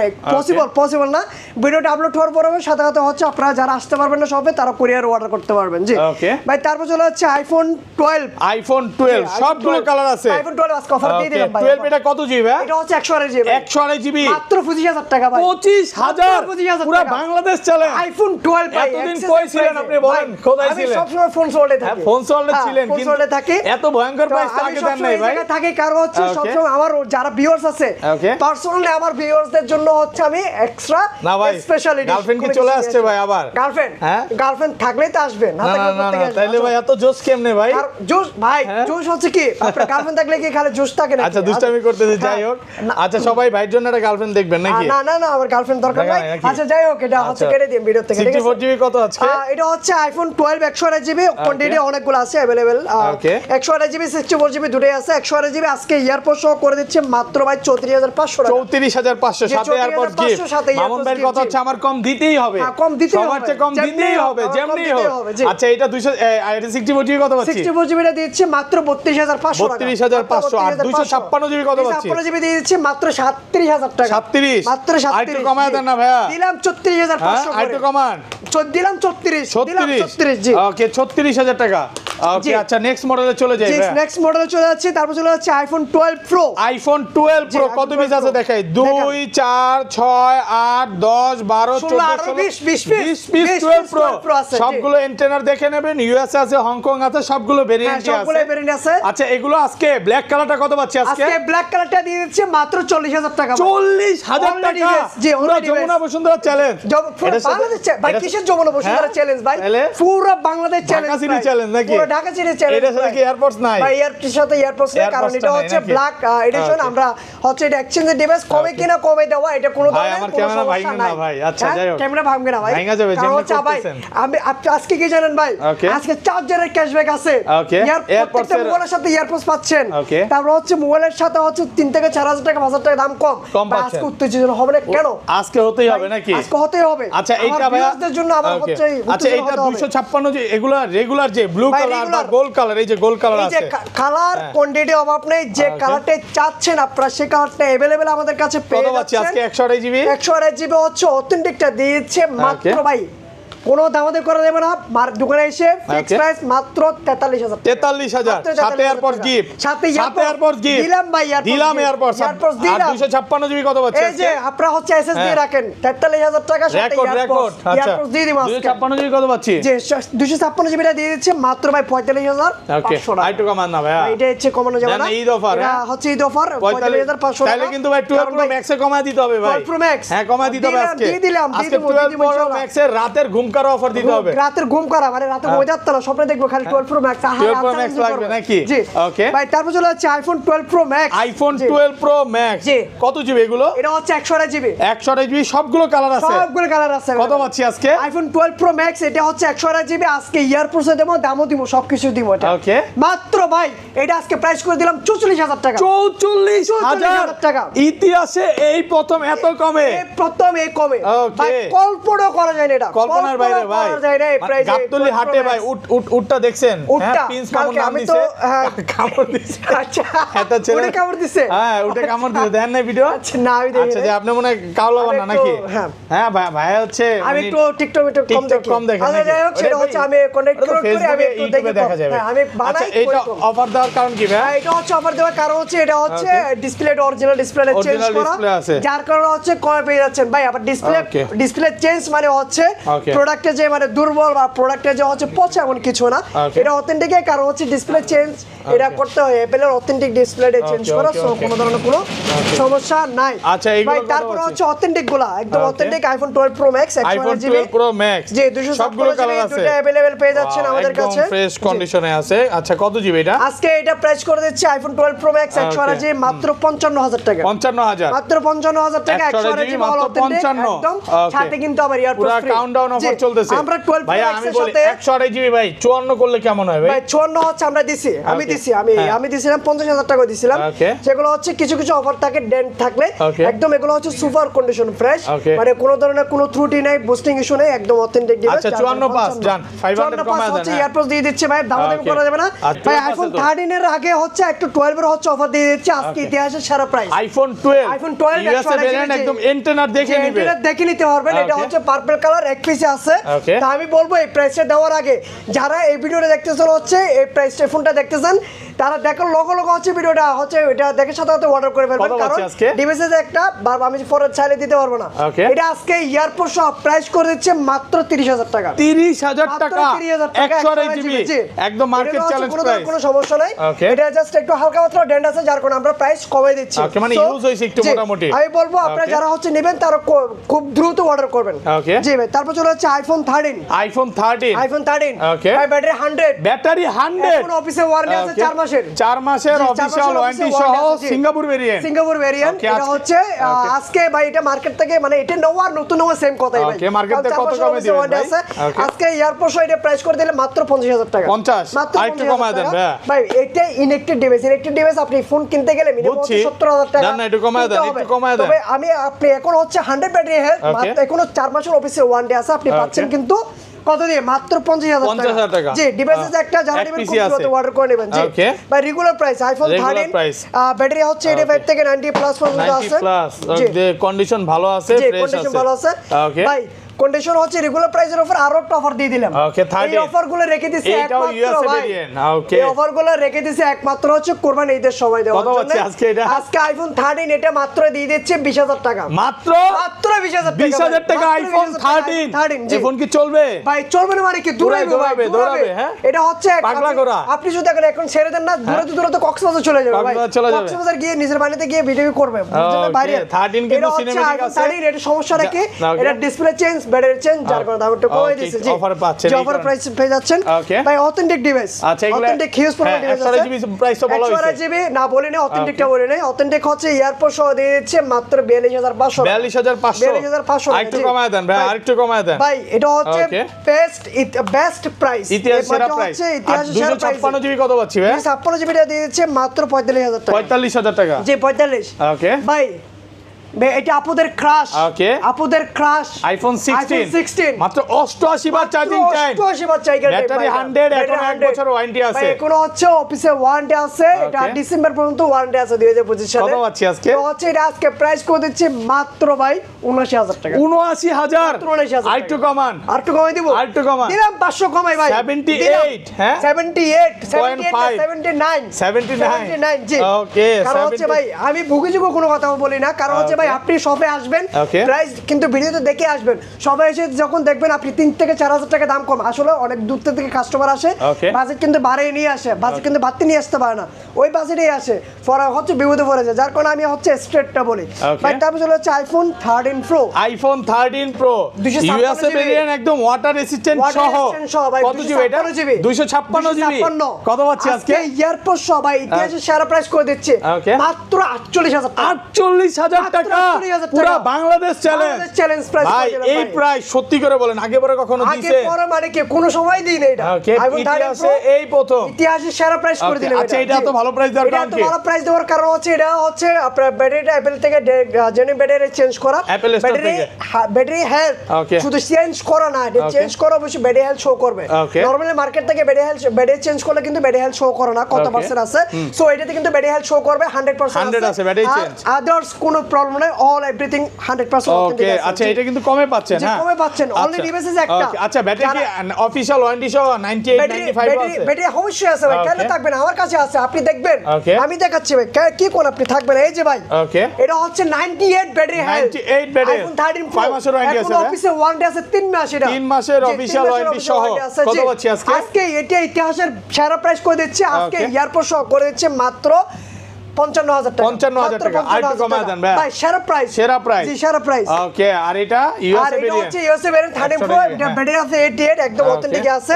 পসিবল না ভিডিওটা আপলোড হওয়ার পরে সাথে সাথে হচ্ছে আপনারা যারা আসতে পারবেন না সবে তারা কুরিয়ার অর্ডার করতে পারবেন জি ভাই তারপর চলে যাচ্ছে আইফোন 12 সবগুলো কালার আছে আইফোন 12 আজকে অফার দিয়ে দিলাম ভাই 12 এটা কত জিবি ভাই এটা হচ্ছে 128 জিবি 128 জিবি মাত্র 25000 টাকা ভাই 25000 পুরো বাংলাদেশ চলে আইফোন 12 ভাই এতদিন কই ছিলেন আপনি বলেন কোথায় ছিলেন আমি সব সময় ফোন সোল্ডে থাকি ফোন সোল্ডে ছিলেন ফোন সোল্ডে থাকি এত ভয়ঙ্কর প্রাইস আগে দেন নাই ভাই থাকে কারণ হচ্ছে সব সময় আমার যারা ভিউয়ার্স আছে পার্সোনালি আমার ভিউয়ার্সদের জন্য হচ্ছে আমি এক্সট্রা স্পেশালিটি গার্লফ্রেন্ড কি চলে আসছে ভাই আবার গার্লফ্রেন্ড থাকলেই তো আসবে না থাকলে প্রত্যেককে আসবে তাইলে ভাই এত জোশ কেমনে ভাই আর জোশ ভাই জোশ হচ্ছে কি আপনার গার্লফ্রেন্ড থাকলে কি খালি জোশ থাকে না আচ্ছা দুষ্টামি করতেছি যাই হোক আচ্ছা সবাই ভাইয়ের জন্য একটা গার্লফ্রেন্ড দেখবেন নাকি না আমার গার্লফ্রেন্ড দরকার নাই আচ্ছা যাই হোক এটা হচ্ছে কেটে দিন ভিডিও থেকে ঠিক আছে 64 জিবি কত আছে এটা হচ্ছে আইফোন 12 128 জিবি কোয়ান্টিটি অনেকগুলো আছে अवेलेबल 128 জিবি 64 জিবি দুটোই আছে 128 জিবি আজকে এয়ারপোর্ট সহ করে দিচ্ছে মাত্র ভাই 34500 টাকা 34500 সাথে এয়ারপোর্ট গিফট মামুন ভাইয়ের কথা হচ্ছে আমার কম দিতেই হবে কম দিতেই হবে সবার চেয়ে কম দিতেই হবে যেমনি হোক আচ্ছা এটা 200 এটা 64 জিবি কত পাচ্ছি 64 জিবিটা দিচ্ছে মাত্র 32500 টাকা 32500 আর 256 জিবি কত পাচ্ছি 256 জিবি দিয়ে দিচ্ছে মাত্র 37000 টাকা 37 মাত্র 37 আরেকটু কমায় দেন না ভাইয়া দিলাম 34500 করে আরেকটু কমান দিলাম 36 জি ওকে 36000 টাকা ওকে আচ্ছা নেক্সট মডেলে চলে যাই ভাই নেক্সট মডেলে চলে যাচ্ছে তারপর চলে যাচ্ছে আইফোন 12 প্রো আইফোন 12 প্রো কত পিস আছে দেখাই 2 4 6 8 10 12 14 20 পিস 12 প্রো সবগুলো এন্টেনার দেখে নেবেন ইউএসএ আছে হংকং আছে সবগুলো ভেরিয়েন্ট আছে আচ্ছা এগুলো আজকে ব্ল্যাক কালারটা কত পাচ্ছি আজকে ব্ল্যাক কালারটা দিয়ে দিচ্ছে মাত্র 40000 টাকা 40000 টাকা জি পুরো যমুনা বসুন্ধরা চ্যালেঞ্জ বাংলাদেশ ভাই কিসের যমুনা বসুন্ধরা চ্যালেঞ্জ ভাই পুরো Bangladesh challenge Dhaka city challenge নাকি পুরো ঢাকা সিটি চ্যালেঞ্জ এটার সাথে কি এয়ারপোর্টস নাই ভাই এয়ারপোর্টের সাথে এয়ারপোর্টস নাই কারণ এটা হচ্ছে ব্ল্যাক এডিশন আমরা হচ্ছে এটা এক্সচেঞ্জের ডিভাইস কমে কিনা কমে দেওয়া এটা কোনো ধরনের আমার ক্যামেরা ভাঙবে না ভাই আচ্ছা যাই হোক ক্যামেরা ভাঙবে না ভাই ভাঙা যাবে যেমন করতেছেন আমি আজকে কি জানেন ভাই আজকে চার্জারের ক্যাশব্যাক আছে এয়ারপোর্টের মোবাইলের সাথে এয়ারপোর্টস পাচ্ছেন তারপর হচ্ছে মোবাইলের সাথে হচ্ছে 3 থেকে 4000 টাকা 5000 টাকা দাম কম পাচ্ছেন আজকে উত্তেজনা হবে না কেন আজকে হতেই হবে নাকি আজকে হতেই হবে আচ্ছা এইটা ভাই জন্য আবার হচ্ছে আচ্ছা এটা 256 যে এগুলা রেগুলার যে ব্লু কালার বা গোল্ড কালার, এই যে গোল্ড কালার আছে, এই যে কালার কোয়ান্টিটি অভাব নেই, যে কালারটা চাচ্ছেন আপনারা সেই কালারটা अवेलेबल আমাদের কাছে পেয়ে যাচ্ছেন। আজকে 128 জিবি 128 জিবি হচ্ছে অথেন্টিকটা দিয়েছে মাত্র ভাই কোনো দামাদামি করা যাবে না, দোকানে এসে ফিক্স প্রাইস মাত্র 43000 43000 সাথে এয়ারপডস গিফট, সাথে এয়ারপডস গিফট দিলাম ভাই, দিলাম এয়ারপডস দিলাম। 256 জিবি কত পাচ্ছেন? এই যে আপনারা হচ্ছে এসএসডি রাখেন 43000 টাকা সাথে রেকর্ড। আচ্ছা এয়ারপডস দিয়ে দিই আজকে 256 জিবি কত পাচ্ছি? যে 256 জিবিটা দিয়ে দিচ্ছে মাত্র ভাই 45500 ওকে আইটু কমান না ভাই, এটা হচ্ছে কমানো যাবে না, ঈদ অফার, এটা হচ্ছে ঈদ অফার 45500 তাহলে কিন্তু ভাই 12 প্রো ম্যাক্স এ কমায় দিতে হবে ভাই, 12 প্রো ম্যাক্স হ্যাঁ কমায় দিতে হবে আজকে, দিয়ে দিলাম আজকে 12 প্রো ম্যাক্স এর রাতের ঘুম করা অফার দিতে হবে, রাতের ঘুম করা মানে রাতে ঘুম যাচ্ছে না, স্বপ্নে দেখবো খালি 12 প্রো ম্যাক্স। 12 প্রো ম্যাক্স লাগবে নাকি? জি ওকে ভাই তারপর চলে যাচ্ছে iPhone 12 pro max, iPhone 12 pro max জি কত জিবি এগুলো? এটা হচ্ছে 128 জিবি 128 জিবি সবগুলো কালার আছে, সবগুলো কালার আছে। কত পাচ্ছি আজকে? আইফোন 12 প্রো ম্যাক্স এটা হচ্ছে 128 জিবি, আজকে ইয়ারপোর্টস এ দেবো, দামও দিব, সবকিছু দিব এটা ওকে মাত্র ভাই এটা আজকে প্রাইস করে দিলাম 44000 টাকা, 44000 টাকা ইতিহাসে এই প্রথম এত কমে, এই প্রথম এই কমে ভাই, কল্পনা করা যায় না, এটা কল্পনার বাইরে ভাই, করা যায় না এই প্রাইসে। গাবতলী হাটে ভাই উটটা দেখছেন? হ্যাঁ প্রিন্স মামুন নাম দিছে, কামড় দিছে, আচ্ছা এটা ছেলে ওটা কামড় দিছে, হ্যাঁ ওটা কামড় দিছে, দেন না ভিডিও? আচ্ছা না আমি দেখি, আচ্ছা যে আপনি মনে হয় কাওলা বানা নাকি? হ্যাঁ ভাই হচ্ছে আমি একটু টিকটক কম দেখি, আচ্ছা যাই হোক সেটা হচ্ছে আমি কনেক্ট করে আমি একটু দেখি, দেখা যাবে। হ্যাঁ আমি বানাই। আচ্ছা এটা অফার দেওয়ার কারণ কি ভাই? এটা হচ্ছে অফার দেওয়ার কারণ হচ্ছে এটা হচ্ছে ডিসপ্লেটা অরিজিনাল ডিসপ্লে চেঞ্জ করা, যার কারণে হচ্ছে কয় পেয়ে যাচ্ছেন ভাই, আবার ডিসপ্লে চেঞ্জ মানে হচ্ছে প্রোডাক্টে যে মানে দুর্বল বা প্রোডাক্টে যে হচ্ছে পচা এমন কিছু না, এটা অথেন্টিক এর কারণ হচ্ছে ডিসপ্লে চেঞ্জ এটা করতে হয়, অ্যাপলের অথেন্টিক ডিসপ্লেটা চেঞ্জ করা, সো কোনো ধরনের কোনো সমস্যা নাই। আচ্ছা ভাই তারপর হচ্ছে অথেন্টিক গুলা একদম authentic iPhone 12 pro max 128 GB pro max জি 256 কালার জিবি আছে, দুটো अवेलेबल পেয়ে যাচ্ছেন আমাদের কাছে, ফ্রেশ কন্ডিশনে আছে। আচ্ছা কত জিবি এটা? আজকে এটা প্রাইস করে দিচ্ছি আইফোন 12 প্রো ম্যাক্স 128 জিবি মাত্র 55000 টাকা, 55000 মাত্র 55000 টাকা 128 জিবি মাত্র 55 একদম, সাথে কিন্তু আবার ইয়ারপোর্ট পুরো কাউন্টডাউন অফার চলতেছে। আমরা 12 ভাই আমি বলি 128 জিবি ভাই 54 করলে কেমন হয় ভাই? ভাই 54 হচ্ছে আমরা দিছি, আমি দিছিলাম 50000 টাকা দিছিলাম, যেগুলো হচ্ছে কিছু কিছু অফার থাকে ডেন্ট থাকলে একদম এগুলো হচ্ছে সুপার কন্ডিশন ফ্রেশ, মানে কোনো ধরনের কোনো ত্রুটি নাই, বুস্টিং ইস্যু নাই, একদম অথেন্টিক ডিভাইস। আচ্ছা 54 জান 500 কমায় দেন, হচ্ছে ইয়ারপোর্ট দিয়ে দিচ্ছে ভাই, দামাদামি করা যাবে না ভাই। আইফোন 13 এর আগে হচ্ছে একটু 12 এর হচ্ছে অফার দিয়ে দিচ্ছে আজকে ইতিহাসের সেরা প্রাইস, আইফোন 12 ইউএসএ ভেরিয়েন্ট একদম এন্টেনার দেখে নিবে, এন্টেনার দেখে নিতে পারবেন, এটা হচ্ছে পার্পল কালার এক পিসে আছে। তা আমি বলবো এই প্রাইসে দেওয়ার আগে যারা এই ভিডিওটা দেখতেছেন হচ্ছে এই প্রাইসে ফোনটা দেখতেছেন, তারা দেখো লোগো হচ্ছে ভিডিওটা হচ্ছে এটা দেখে সাথে সাথে অর্ডার করে ফেলবেন, কারণ ডিভাইসে একটা আমি পরে চাইলে দিতে পারবো না। এটা আজকে ইয়ারপোর্ট সহ প্রাইস করে দিচ্ছে মাত্র 30000 টাকা, 30000 টাকা 128 জিবি একদম মার্কেট চ্যালেঞ্জ প্রাইস, কোনো সমস্যা নাই। এটা জাস্ট একটু হালকা মাত্রা ডেন্ট আছে, যার কারণে আমরা প্রাইস কমাই দিচ্ছি, মানে ইউজ হইছে একটু মোটামুটি। আমি বলবো আপনারা যারা হচ্ছে নেবেন তারা খুব দ্রুত অর্ডার করবেন। জি ভাই তারপর চলে হচ্ছে আইফোন 13 ওকে ভাই ব্যাটারি 100 এখন অফিসে ওয়ারেন্টি আছে 4 মাসের অফিশিয়াল ওয়ারেন্টি সহ সিঙ্গাপুর ভেরিয়েন্ট। এটা হচ্ছে আজকে ভাই এটা মার্কেট থেকে মানে এটা নওয়া নতুন নওয়া সেম কথাই ভাই, ওকে মার্কেট থেকে কত কমে দিবেন ভাই? আজকে এয়ারপোর্ট এটা প্রাইস করে দিলে মাত্র 50000 টাকা, 50 মাত্র আরেকটু কমায় দেন ভাই। এটা ইনেক্টেড ডিভাইস আপনি ফোন কিনতে গেলে মিনিমাম 70000 টাকা, না একটু কমায় দেন, একটু কমায় দেন। তবে আপনি এখন হচ্ছে 100 ব্যাটারি হেলথ, মাত্র এখনো 4 মাসের অফিসে ওয়ারেন্টি আছে, আপনি পাচ্ছেন কিন্তু কত দিয়ে? মাত্র 50000 টাকা। জি ডিভাইসেস একটা যারা নেবেন খুব দ্রুত অর্ডার করে নেবেন। জি ভাই রেগুলার প্রাইস আইফোন 13 ব্যাটারি হচ্ছে 85 থেকে 90 প্লাস পর্যন্ত আছে। জি কন্ডিশন ভালো আছে, ফ্রেশ আছে, কন্ডিশন ভালো আছে ভাই। কন্ডিশন হচ্ছে রেগুলার প্রাইসের উপর আরো একটা অফার দিয়ে দিলাম। এই অফারগুলো রেখে দিছি একমাত্র ভাই, এই অফারগুলো রেখে দিছি একমাত্র হচ্ছে কুরবানি ঈদের সময় দেওয়ার জন্য। আজকে আইফোন 13 এটা মাত্র দিয়ে দিচ্ছে 20000 টাকা, মাত্র 20000 টাকা আইফোন 13 এই ফোন কি চলবে ভাই? চলবে না মানে কি দৌড়াবে হ্যাঁ। এটা হচ্ছে পাগলা করা, আপনি যদি এখন ছেড়ে দেন না দূরে তো কক্সবাজার চলে যাবে ভাই, কক্সবাজার গিয়ে নিজের বাড়িতে গিয়ে ভিডিও করবে বাইরে। 13 কিন্তু সিনেম্যাটিক আছে, 13 এটা সমস্যা রাখে, এটা ডিসপ্লে চেঞ্জ ব্যাটারি চেঞ্জ, যার কারণে দাম একটু কমে দিয়েছে। জি অফার পাচ্ছেন, অফার প্রাইস পেয়ে যাচ্ছেন ভাই। Authentic device, authentic huge product device আছে। 128 জিবি প্রাইস তো বলা হয়েছে, 128 জিবি না বলি না, অথেন্টিকটা বলি না। অথেন্টিক হচ্ছে এয়ারপোর্ট সহ দিয়ে দিচ্ছে মাত্র 42500 42500 আরেকটু কমায় দেন ভাই, আরেকটু কমায় দেন ভাই। এটা হচ্ছে বেস্ট প্রাইস, ইতিহাসের সেরা প্রাইস। 256 জিবি কত পাচ্ছি ভাই? 256 জিবিটা দিয়ে দিচ্ছে মাত্র 45000 টাকা, 45000 টাকা। জি 45 ওকে ভাই। এটা আপুদের ক্রাশ, ওকে আপুদের ক্রাশ আইফোন 16 মাত্র 88 বার চার্জিং টাইম, 88 বার চার্জিং টাইম, ব্যাটারি 100, এখন 1 বছর ওয়ারেন্টি আছে। এখনো হচ্ছে অফিসে ওয়ারেন্টি আছে, এটা ডিসেম্বর পর্যন্ত ওয়ারেন্টি আছে 2025 সালে। কত পাচ্ছি আজকে? তো হচ্ছে এটা আজকে প্রাইস করে দিচ্ছি মাত্র ভাই 79000 টাকা। 79000 79000 আর একটু কমান, আর একটু কমাই দিব, আর একটু কমান, দিলাম 500 কমাই ভাই, 78 হ্যাঁ 78 79 জি। ওকে কারণ হচ্ছে ভাই আমি ভুগিযুগ কোনো কথা বলি না, কারণ হচ্ছে ভাই আপনি শপে আসবেন, প্রাইস কিন্তু ভিডিওতে দেখে আসবেন, সবাই এসে যখন দেখবেন আপনি 3 থেকে 4000 টাকা দাম কম, আসলে অনেক দূর থেকে কাস্টমার আসে, বাজেট কিন্তু বাড়িয়ে নিয়ে আসে, বাজেট কিন্তু বাড়তি নিয়ে আসতে পারে না, ওই বাজেটেই আসে, পরে হচ্ছে বিপদে পড়ে যায়, যার কারণে আমি হচ্ছে স্ট্রেটটা বলি ভাই। তারপর চলে হচ্ছে iPhone 13 pro, iPhone 13 pro USA variant, একদম ওয়াটার রেসিস্ট্যান্ট সহ, কত জিবি এটা? 256 জিবি। কত পাচ্ছি আজকে? এয়ারপোর্ট সহ ভাই ইতিহাসে সেরা প্রাইস করে দিচ্ছে মাত্র 48000 টাকা, পুরো বাংলাদেশ চ্যালেঞ্জ প্রাইস ভাই। এই প্রাইস সত্যি করে বলেন আগে পরে কখনো দিয়েছে? আগে পরে মানে কি কোনো সময় দিই না এটা, আইফোন 13 প্রো এই প্রথম ইতিহাসে সেরা প্রাইস করে দিলেন। আচ্ছা এটা তো ভালো প্রাইস দেওয়ার কারণ কি? এটা ভালো প্রাইস দেওয়ার কারণ হচ্ছে এটা হচ্ছে আপনার ব্যাটারিটা অ্যাপল থেকে জেনে ব্যাটারি চেঞ্জ করা, ব্যাটারি হেলথ শুধু চেঞ্জ করা না, এটা চেঞ্জ করা অবশ্যই ব্যাটারি হেলথ শো করবে। নরমালি মার্কেট থেকে ব্যাটারি চেঞ্জ করলে কিন্তু ব্যাটারি হেলথ শো করে না কত পার্সেন্ট আছে, সো এটাতে কিন্তু ব্যাটারি হেলথ শো করবে 100% আছে ব্যাটারি চেঞ্জ, আদার্স কোনো প্রবলেম নাই, অল এভরিথিং 100% ওকে। আচ্ছা এটা কিন্তু কমে পাচ্ছেন, হ্যাঁ কমে পাচ্ছেন, অনলি ডিভাইসেস একটা। আচ্ছা ব্যাটারি কি অফিশিয়াল ওয়ারেন্টি সহ 98 95 আছে? ব্যাটারি অবশ্যই আছে ভাই, কেন থাকবে না, আমার কাছে আছে, আপনি দেখবেন, আমি দেখাচ্ছি ভাই, কি কোন আপনি থাকবেন, এই যে ভাই এটা হচ্ছে 98 battery health, 98 battery, iPhone 13 pro 5 মাসের ওয়ারেন্টি আছে, অফিসে ওয়ারেন্টি আছে 3 মাস, এটা 3 মাসের অফিশিয়াল ওয়ারেন্টি সহ। কত পাচ্ছি আজকে? আজকে এটা ইতিহাসের সেরা প্রাইস করে দিচ্ছে, আজকে এয়ারপোর্ট সহ করে দিচ্ছে মাত্র 55000 টাকা। 55000 টাকা আর একটু কমায় দেন ভাই। ভাই সেরা প্রাইস, জি সেরা প্রাইস। ওকে আর এটা ইউএসএ ভেরিয়েন্ট, হচ্ছে ইউএসএ ভেরিয়েন্ট 13 প্রো, এটা ব্যাটারি আছে 88 একদম অথেন্টিক আছে,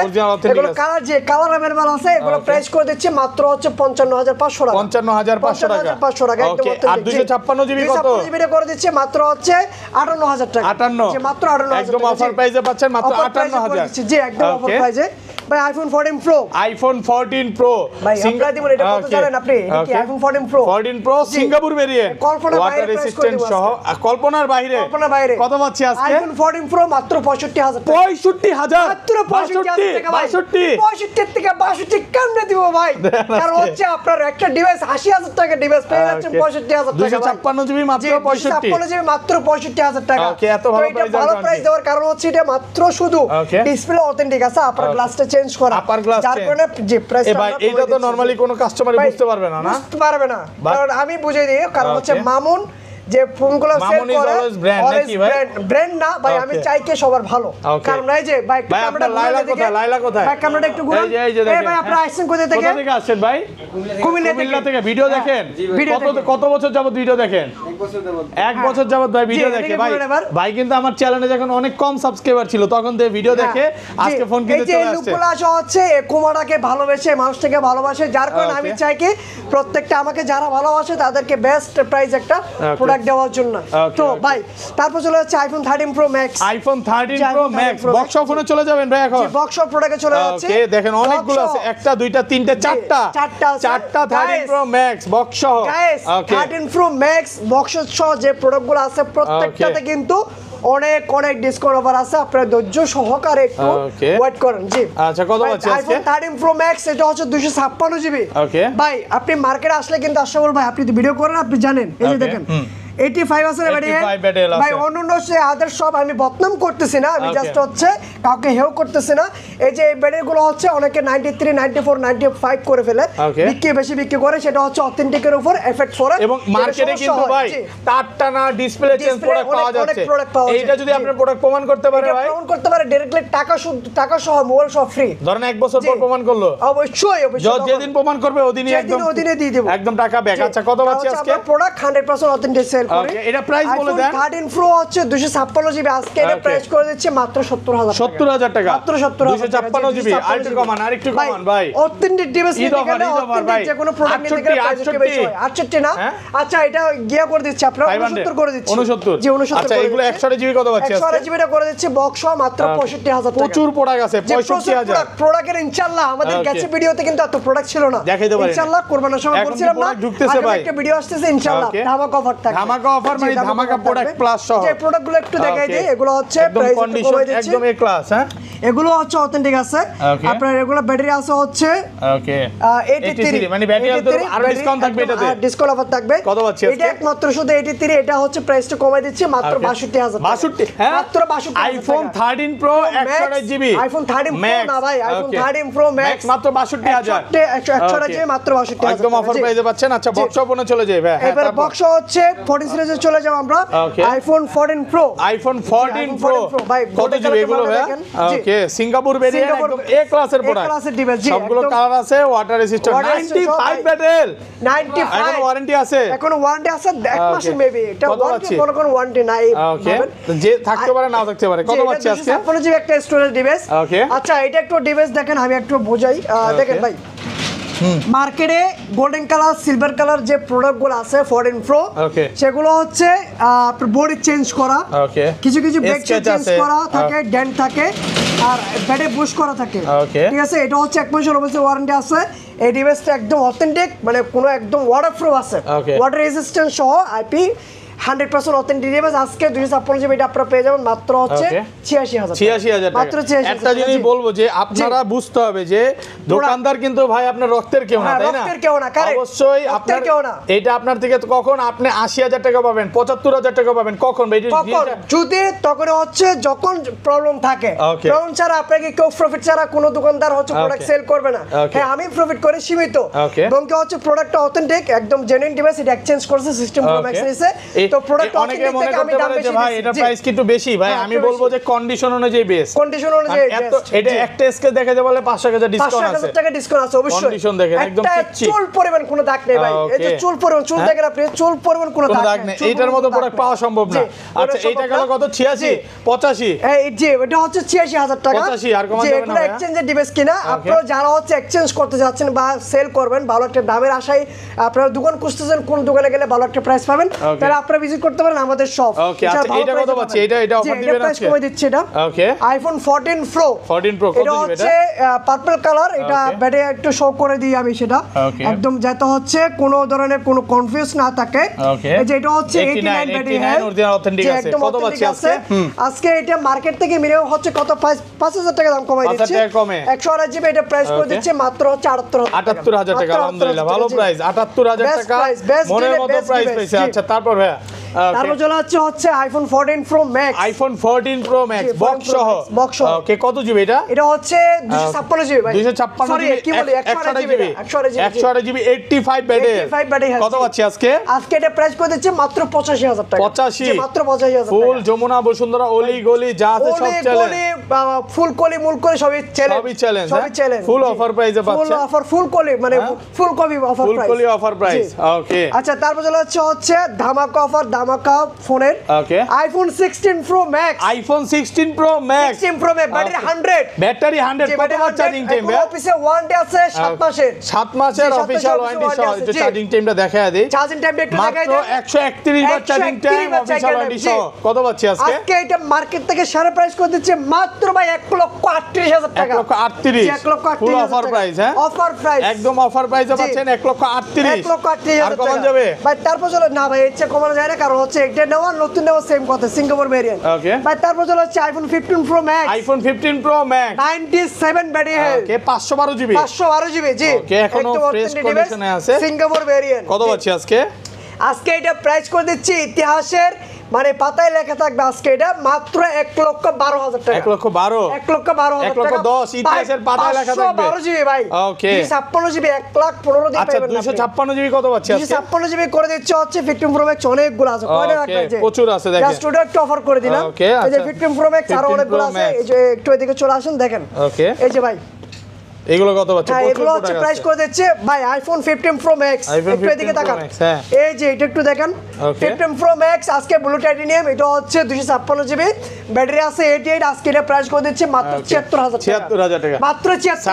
এগুলো কালার যে কালার अवेलेबल আছে, এগুলো প্রাইস করে দিচ্ছে মাত্র হচ্ছে 55500 টাকা, 55500 টাকা, 55500 টাকা একদম অথেন্টিক। আর 256 জিবি কত? 256 জিবি করে দিচ্ছে মাত্র হচ্ছে 58000 টাকা, 58 যে মাত্র 58000 একদম অফার প্রাইসে পাচ্ছেন মাত্র 58000 জি একদম অফার প্রাইসে ভাই। আইফোন 14 প্রো, আইফোন 14 প্রো ভাই আমরা দিব এটা কত জানেন আপনি? এটা কি iPhone 14 pro, 14 pro Singapore variant, water resistant সহ, কল্পনার বাইরে কত পাচ্ছি আজকে? আইফোন 14 প্রো মাত্র 65000 টাকা, 65000 মাত্র 65000 টাকা ভাই, 65 থেকে 62 কেমনে দিব ভাই? কারণ হচ্ছে আপনার একটা ডিভাইস 80000 টাকা ডিভাইস পেয়ে যাচ্ছেন 65000 টাকা, 256 জিবি মাত্র 65, 256 জিবি মাত্র 65000 টাকা। ওকে এত ভালো প্রাইস দেওয়ার কারণ হচ্ছে এটা মাত্র শুধু ডিসপ্লে অথেন্টিক আছে, আপনার গ্লাসটা চেঞ্জ করা, আপার গ্লাস যার কারণে যে প্রাইস ভাই এটা তো নরমালি কোনো কাস্টমারই বুঝতে পারবে না, বুঝতে পারবে না, কারণ আমি বুঝিয়ে দিই, কারণ হচ্ছে মামুন যে ফোনগুলো সেল করে ব্র্যান্ড না ভাই, আমি চাই কি সবার ভালো, কারণ এই যে ভাই ক্যামেরাটা লাইলা কোথায় ভাই ক্যামেরাটা একটু ঘুরান, এই ভাই আপনারা আসছেন কোথা থেকে? কোথা থেকে আসছেন ভাই? কুমিল্লা থেকে। ভিডিও দেখেন কত বছর যাবত ভিডিও দেখেন? 1 বছর যাবত ভাই ভিডিও দেখে ভাই। ভাই কিন্তু আমার চ্যানেলে যখন অনেক কম সাবস্ক্রাইবার ছিল তখন থেকে ভিডিও দেখে আজকে ফোন কিনতে চলে আসছে। এই লুকগুলো আসা হচ্ছে কুমারাকে ভালোবেসে, মানুষটাকে ভালোবাসে, যার কারণে আমি চাই কি প্রত্যেকটা আমাকে যারা ভালোবাসে তাদেরকে বেস্ট প্রাইস একটা প্রোডাক্ট দেওয়ার জন্য। তো ভাই তারপর চলে যাচ্ছে iPhone 13 pro max, iPhone 13 pro max box ফোনে চলে যাবেন ভাই এখন? জি বক্স প্রোডাক্টে চলে যাচ্ছে। ওকে দেখেন অনেকগুলো আছে, একটা দুইটা তিনটা চারটা 13 প্রো ম্যাক্স বক্স সহ। গাইস 13 প্রো ম্যাক্স বক্স সহ যে প্রোডাক্টগুলো আছে প্রত্যেকটাতে কিন্তু অনেক ডিসকাউন্ট অফার আছে, আপনারা ধৈর্য সহকারে একটু ওয়েট করেন। জি আচ্ছা কত আছে আজকে? আইফোন 13 প্রো ম্যাক্স এটা হচ্ছে 256 জিবি। ওকে ভাই আপনি মার্কেটে আসলে কিন্তু আশরাফুল ভাই আপনি তো ভিডিও করেন, আপনি জানেন, এই যে দেখেন 85 আছে ব্যাটারি ভাই, অন্যান্য সে আদার সব আমি বদনাম করতেছি না, আমি জাস্ট হচ্ছে কাউকে হেও করতেছি না। এই যে এই ব্যাটারিগুলো হচ্ছে অনেকে 93 94 95 করে ফেলে বিক্রি করে, সেটা হচ্ছে অথেন্টিকের উপর এফেক্ট করে, এবং মার্কেটে কিন্তু ভাই টাটটানা ডিসপ্লে চেঞ্জ প্রোডাক্ট পাওয়া যাচ্ছে। এইটা যদি আপনি প্রোডাক্ট প্রমাণ করতে পারে ভাই, প্রমাণ করতে পারে ডাইরেক্টলি টাকা সহ মোবাইল সহ ফ্রি, ধরেন 1 বছর পর প্রমাণ করলো, অবশ্যই যেদিন প্রমাণ করবে ওদিনই ওদিনে দিয়ে দেব একদম টাকা ব্যাক। আচ্ছা কত পাচ্ছি আজকে? প্রোডাক্ট 100% অথেন্টিক সেল করে। এটা প্রাইস বলে দেন। 13 প্রো হচ্ছে 256 জিবি, আজকে এটা প্রাইস করে দিচ্ছে মাত্র 70000 টাকা, মাত্র 256 জিবি। আরেকটু কমান ভাই, অথেন্টিক ডিভাইস নিতে গেলে অথেন্টিক যে কোনো প্রোডাক্ট নিতে গেলে প্রাইস একটু বেশি হয়। 68 না, আচ্ছা এটা গিয়া করে দিচ্ছি আপনারা 69 করে দিচ্ছি। 69 জি 69। আচ্ছা এগুলো 100 জিবি কত পাচ্ছি আজকে? 100 জিবিটা করে দিচ্ছি বক্স সহ মাত্র 65000 টাকা। প্রচুর প্রোডাক্ট আছে, 65000 প্রোডাক্টের ইনশাআল্লাহ আমাদের কাছে ভিডিওতে কিন্তু এত প্রোডাক্ট ছিল না, দেখাইতে পারি ইনশাআল্লাহ কোরবানির সময় বলছিলাম না, ঢুকতেছে ভাই, একটা ভিডিও আসছে ইনশাআল্লাহ ধামাকা অফার থাকবে। ধামাকা অফার মানে ধামাকা প্রোডাক্ট প্লাস সহ যে প্রোডাক্টগুলো একটু দেখাই দিই এগুলো হচ্ছে একদম কন্ডিশন একদম এ ক্লাস হ্যাঁ এগুলো হচ্ছে অথেন্টিক আছে আপনার এগুলো ব্যাটারি আছে হচ্ছে ওকে 83 মানে ব্যাটারি আর ডিসকাউন্ট থাকবে এটাতে ডিসকাউন্ট অফার থাকবে কত পাচ্ছি এটা একমাত্র শুধু 83 এটা হচ্ছে প্রাইসটা কমাই দিচ্ছি মাত্র 62000 62 হ্যাঁ মাত্র 62000 iPhone 13 pro 128 GB iPhone 13 pro না ভাই আইফোন 13 প্রো ম্যাক্স মাত্র 62000 128 জিবি মাত্র 62000 একদম অফার প্রাইসে পাচ্ছেন আচ্ছা বক্স ওপেনে চলে যাই ভাই এবার বক্স হচ্ছে 14 সিরিজে চলে যাব আমরা আইফোন 14 প্রো আইফোন 14 প্রো ভাই কত জিবি এগুলো ভাই ওকে সিঙ্গাপুর ভেরিয়েন্ট একদম এ ক্লাসের প্রোডাক্ট সবগুলো কালার আছে ওয়াটার রেজিস্ট্যান্ট 95 ব্যাটেল 95 এখন ওয়ারেন্টি আছে এখন ওয়ারেন্টি আছে এক মাসের মেবি এটা ওয়ারেন্টি কোনো ওয়ারেন্টি নাই ওকে যে থাকতে পারে নাও থাকতে পারে কত পাচ্ছি আজকে 56 জিবি একটা স্টোরেজ ডিভাইস ওকে আচ্ছা এটা একটু ডিভাইস দেখেন আমি একটু বোঝাই দেখেন ভাই মার্কেটে গোল্ডেন কালার সিলভার কালার যে প্রোডাক্টগুলো আছে 14 প্রো সেগুলো হচ্ছে আপনার বডি চেঞ্জ করা কিছু কিছু ব্যাক চেঞ্জ করা থাকে ডেন্ট থাকে আর ব্যাটে বুশ করা থাকে ঠিক আছে এটা হচ্ছে 1 মাসের অবশ্যই ওয়ারেন্টি আছে এই ডিভাইসটা একদম অথেন্টিক মানে কোনো একদম ওয়াটারপ্রুফ আছে ওয়াটার রেজিস্ট্যান্ট সহ আইপি 100% অথেন্টিক ডিভাইস আজকে 256 জিবি এটা আপনারা পেয়ে যাবেন মাত্র হচ্ছে 86000 মাত্র 86000 একটা জিনিস বলবো যে আপনারা বুঝতে হবে যে দোকানদার কিন্তু ভাই আপনার রক্তের কেউ না তাই না রক্তের কেউ না অবশ্যই আপনার এটা আপনার থেকে কখন আপনি 80000 টাকা পাবেন 75000 টাকা পাবেন কখন ভাই যদি তখন হচ্ছে যখন প্রবলেম থাকে প্রবলেম ছাড়া আপনাকে কেউ প্রফিট ছাড়া কোনো দোকানদার হচ্ছে প্রোডাক্ট সেল করবে না হ্যাঁ আমি প্রফিট করে সীমিত এবং কি হচ্ছে প্রোডাক্টটা অথেন্টিক একদম জেনুইন ডিভাইস এটা এক্সচেঞ্জ করছে সিস্টেম প্রো ম্যাক্স এসে তো প্রোডাক্ট অনেকে মনে করতে পারে যে ভাই এটা প্রাইস কি একটু বেশি ভাই আমি বলবো যে কন্ডিশন অনুযায়ী বেশ কন্ডিশন অনুযায়ী এত এটা একটা স্কেল দেখে যে বলে 500 টাকা ডিসকাউন্ট আছে 500 টাকা ডিসকাউন্ট আছে অবশ্যই কন্ডিশন দেখেন একদম চিকচিক চুল পরিমাণ কোনো দাগ নেই ভাই এই যে চুল পরিমাণ চুল দেখেন আপনি চুল পরিমাণ কোনো দাগ নেই এটার মতো প্রোডাক্ট পাওয়া সম্ভব না আচ্ছা এইটা গেল কত 86 85 এই যে এটা হচ্ছে 86000 টাকা 85 আর কমা যাবে না এক্সচেঞ্জের ডিভাইস কিনা আপনারা যারা হচ্ছে এক্সচেঞ্জ করতে যাচ্ছেন বা সেল করবেন ভালো একটা দামের আশায় আপনারা দোকান খুঁজতেছেন কোন দোকানে গেলে ভালো একটা প্রাইস পাবেন তাহলে আপনারা ভিজিট করতে পারেন আমাদের শপ ওকে আচ্ছা এটা কত পাচ্ছি এটা অফার দিবেন আজকে কই দিচ্ছি এটা ওকে আইফোন 14 প্রো কত দিবে এটা হচ্ছে পার্পল কালার এটা ব্যাটারি একটু শো করে দিই আমি সেটা একদম যাতে হচ্ছে কোনো ধরনের কোনো কনফিউজ না থাকে এই যে এটা হচ্ছে 89 ব্যাটারি হ্যাঁ অরিজিনাল অথেন্টিক আছে কত পাচ্ছি আজকে আজকে এটা মার্কেট থেকে মিনিমাম হচ্ছে কত 5000 টাকা দাম কমাই দিচ্ছি 128 জিবি এটা প্রাইস করে দিচ্ছে মাত্র হচ্ছে 78000 টাকা আলহামদুলিল্লাহ ভালো প্রাইস 78000 টাকা মনের মতো প্রাইস পাইছে আচ্ছা তারপর ভাই তারপর চলে হচ্ছে iPhone 14 pro max iPhone 14 pro max box সহ ওকে কত জিবি এটা হচ্ছে 256 জিবি ভাই 256 জিবি কি বলি 128 জিবি 128 জিবি 85 ব্যাটারি কত পাচ্ছি আজকে এটা প্রাইস করে দিচ্ছে মাত্র 85000 টাকা 85 মাত্র 85000 ফুল যমুনা বসুন্ধরা অলি গলি যা আছে সব চ্যালেঞ্জ ফুল কলি মূল কলি সবই চ্যালেঞ্জ ফুল অফার প্রাইসে পাচ্ছেন ফুল অফার ফুল কলি মানে ফুল কপি অফার প্রাইস ফুল কলি অফার প্রাইস ওকে আচ্ছা তারপর চলে হচ্ছে ধামাকা অফার ধামাকা ফোনের iPhone 16 pro max iPhone 16 pro max 16 pro max battery 100 কত বার চার্জিং টাইম অফিসে ওয়ারেন্টি আছে 7 মাসের 7 মাসের অফিশিয়াল ওয়ারেন্টি সহ একটু চার্জিং টাইমটা দেখায় দেই চার্জিং টাইমটা একটু দেখাই দেই মাত্র 131 বার চার্জিং টাইম অফিশিয়াল ওয়ারেন্টি সহ কত পাচ্ছি আজকে এটা মার্কেট থেকে সারা প্রাইস করে দিচ্ছে মাত্র ভাই 1,38,000 টাকা 1,38,000 ফুল অফার প্রাইস হ্যাঁ অফার প্রাইস একদম অফার প্রাইসে পাচ্ছেন 1,38,000 1,38,000 আর কমান যাবে ভাই তারপর চলো না ভাই ইচ্ছা কমানো যায় না কারণ হচ্ছে এটা নেওয়া নতুন নেওয়া সেম কথা সিঙ্গাপুর ভেরিয়েন্ট ওকে ভাই তারপর চলো হচ্ছে iPhone 15 pro max iPhone 15 pro max 97 battery health okay 512 GB 512 GB জি ওকে এখনো ফ্রেশ কন্ডিশনে আছে সিঙ্গাপুর ভেরিয়েন্ট কত পাচ্ছি আজকে এটা প্রাইস করে দিচ্ছি ইতিহাসের মানে পাতায় লেখা থাকবে আজকে এটা মাত্র 1,12,000 টাকা 1,12,000 1,12,000 টাকা 1,10 ইতিহাসের পাতায় লেখা থাকবে 512 জিবি ভাই ওকে 256 জিবি 1,15,000 দিয়ে আচ্ছা পাবেন 256 জিবি কত পাচ্ছি আজকে 256 জিবি করে দিচ্ছে হচ্ছে 15 প্রো ম্যাক্স অনেকগুলো আছে কয়টা রাখবেন যে প্রচুর আছে দেখেন জাস্ট ওটা একটু অফার করে দিলাম ওকে এই যে 15 প্রো ম্যাক্স আর অনেকগুলো আছে এই যে একটু এদিকে চলে আসুন দেখেন ওকে এই যে ভাই এগুলো কত পাচ্ছি এগুলো হচ্ছে প্রাইস করে দিচ্ছে ভাই আইফোন 15 প্রো ম্যাক্স একটু এদিকে তাকান এই যে এটা একটু দেখেন 15 প্রো ম্যাক্স আজকে ব্লু টাইটানিয়াম এটা হচ্ছে 256 জিবি ব্যাটারি আছে 88 আজকে এটা প্রাইস করে দিচ্ছে মাত্র 76000 টাকা মাত্র 76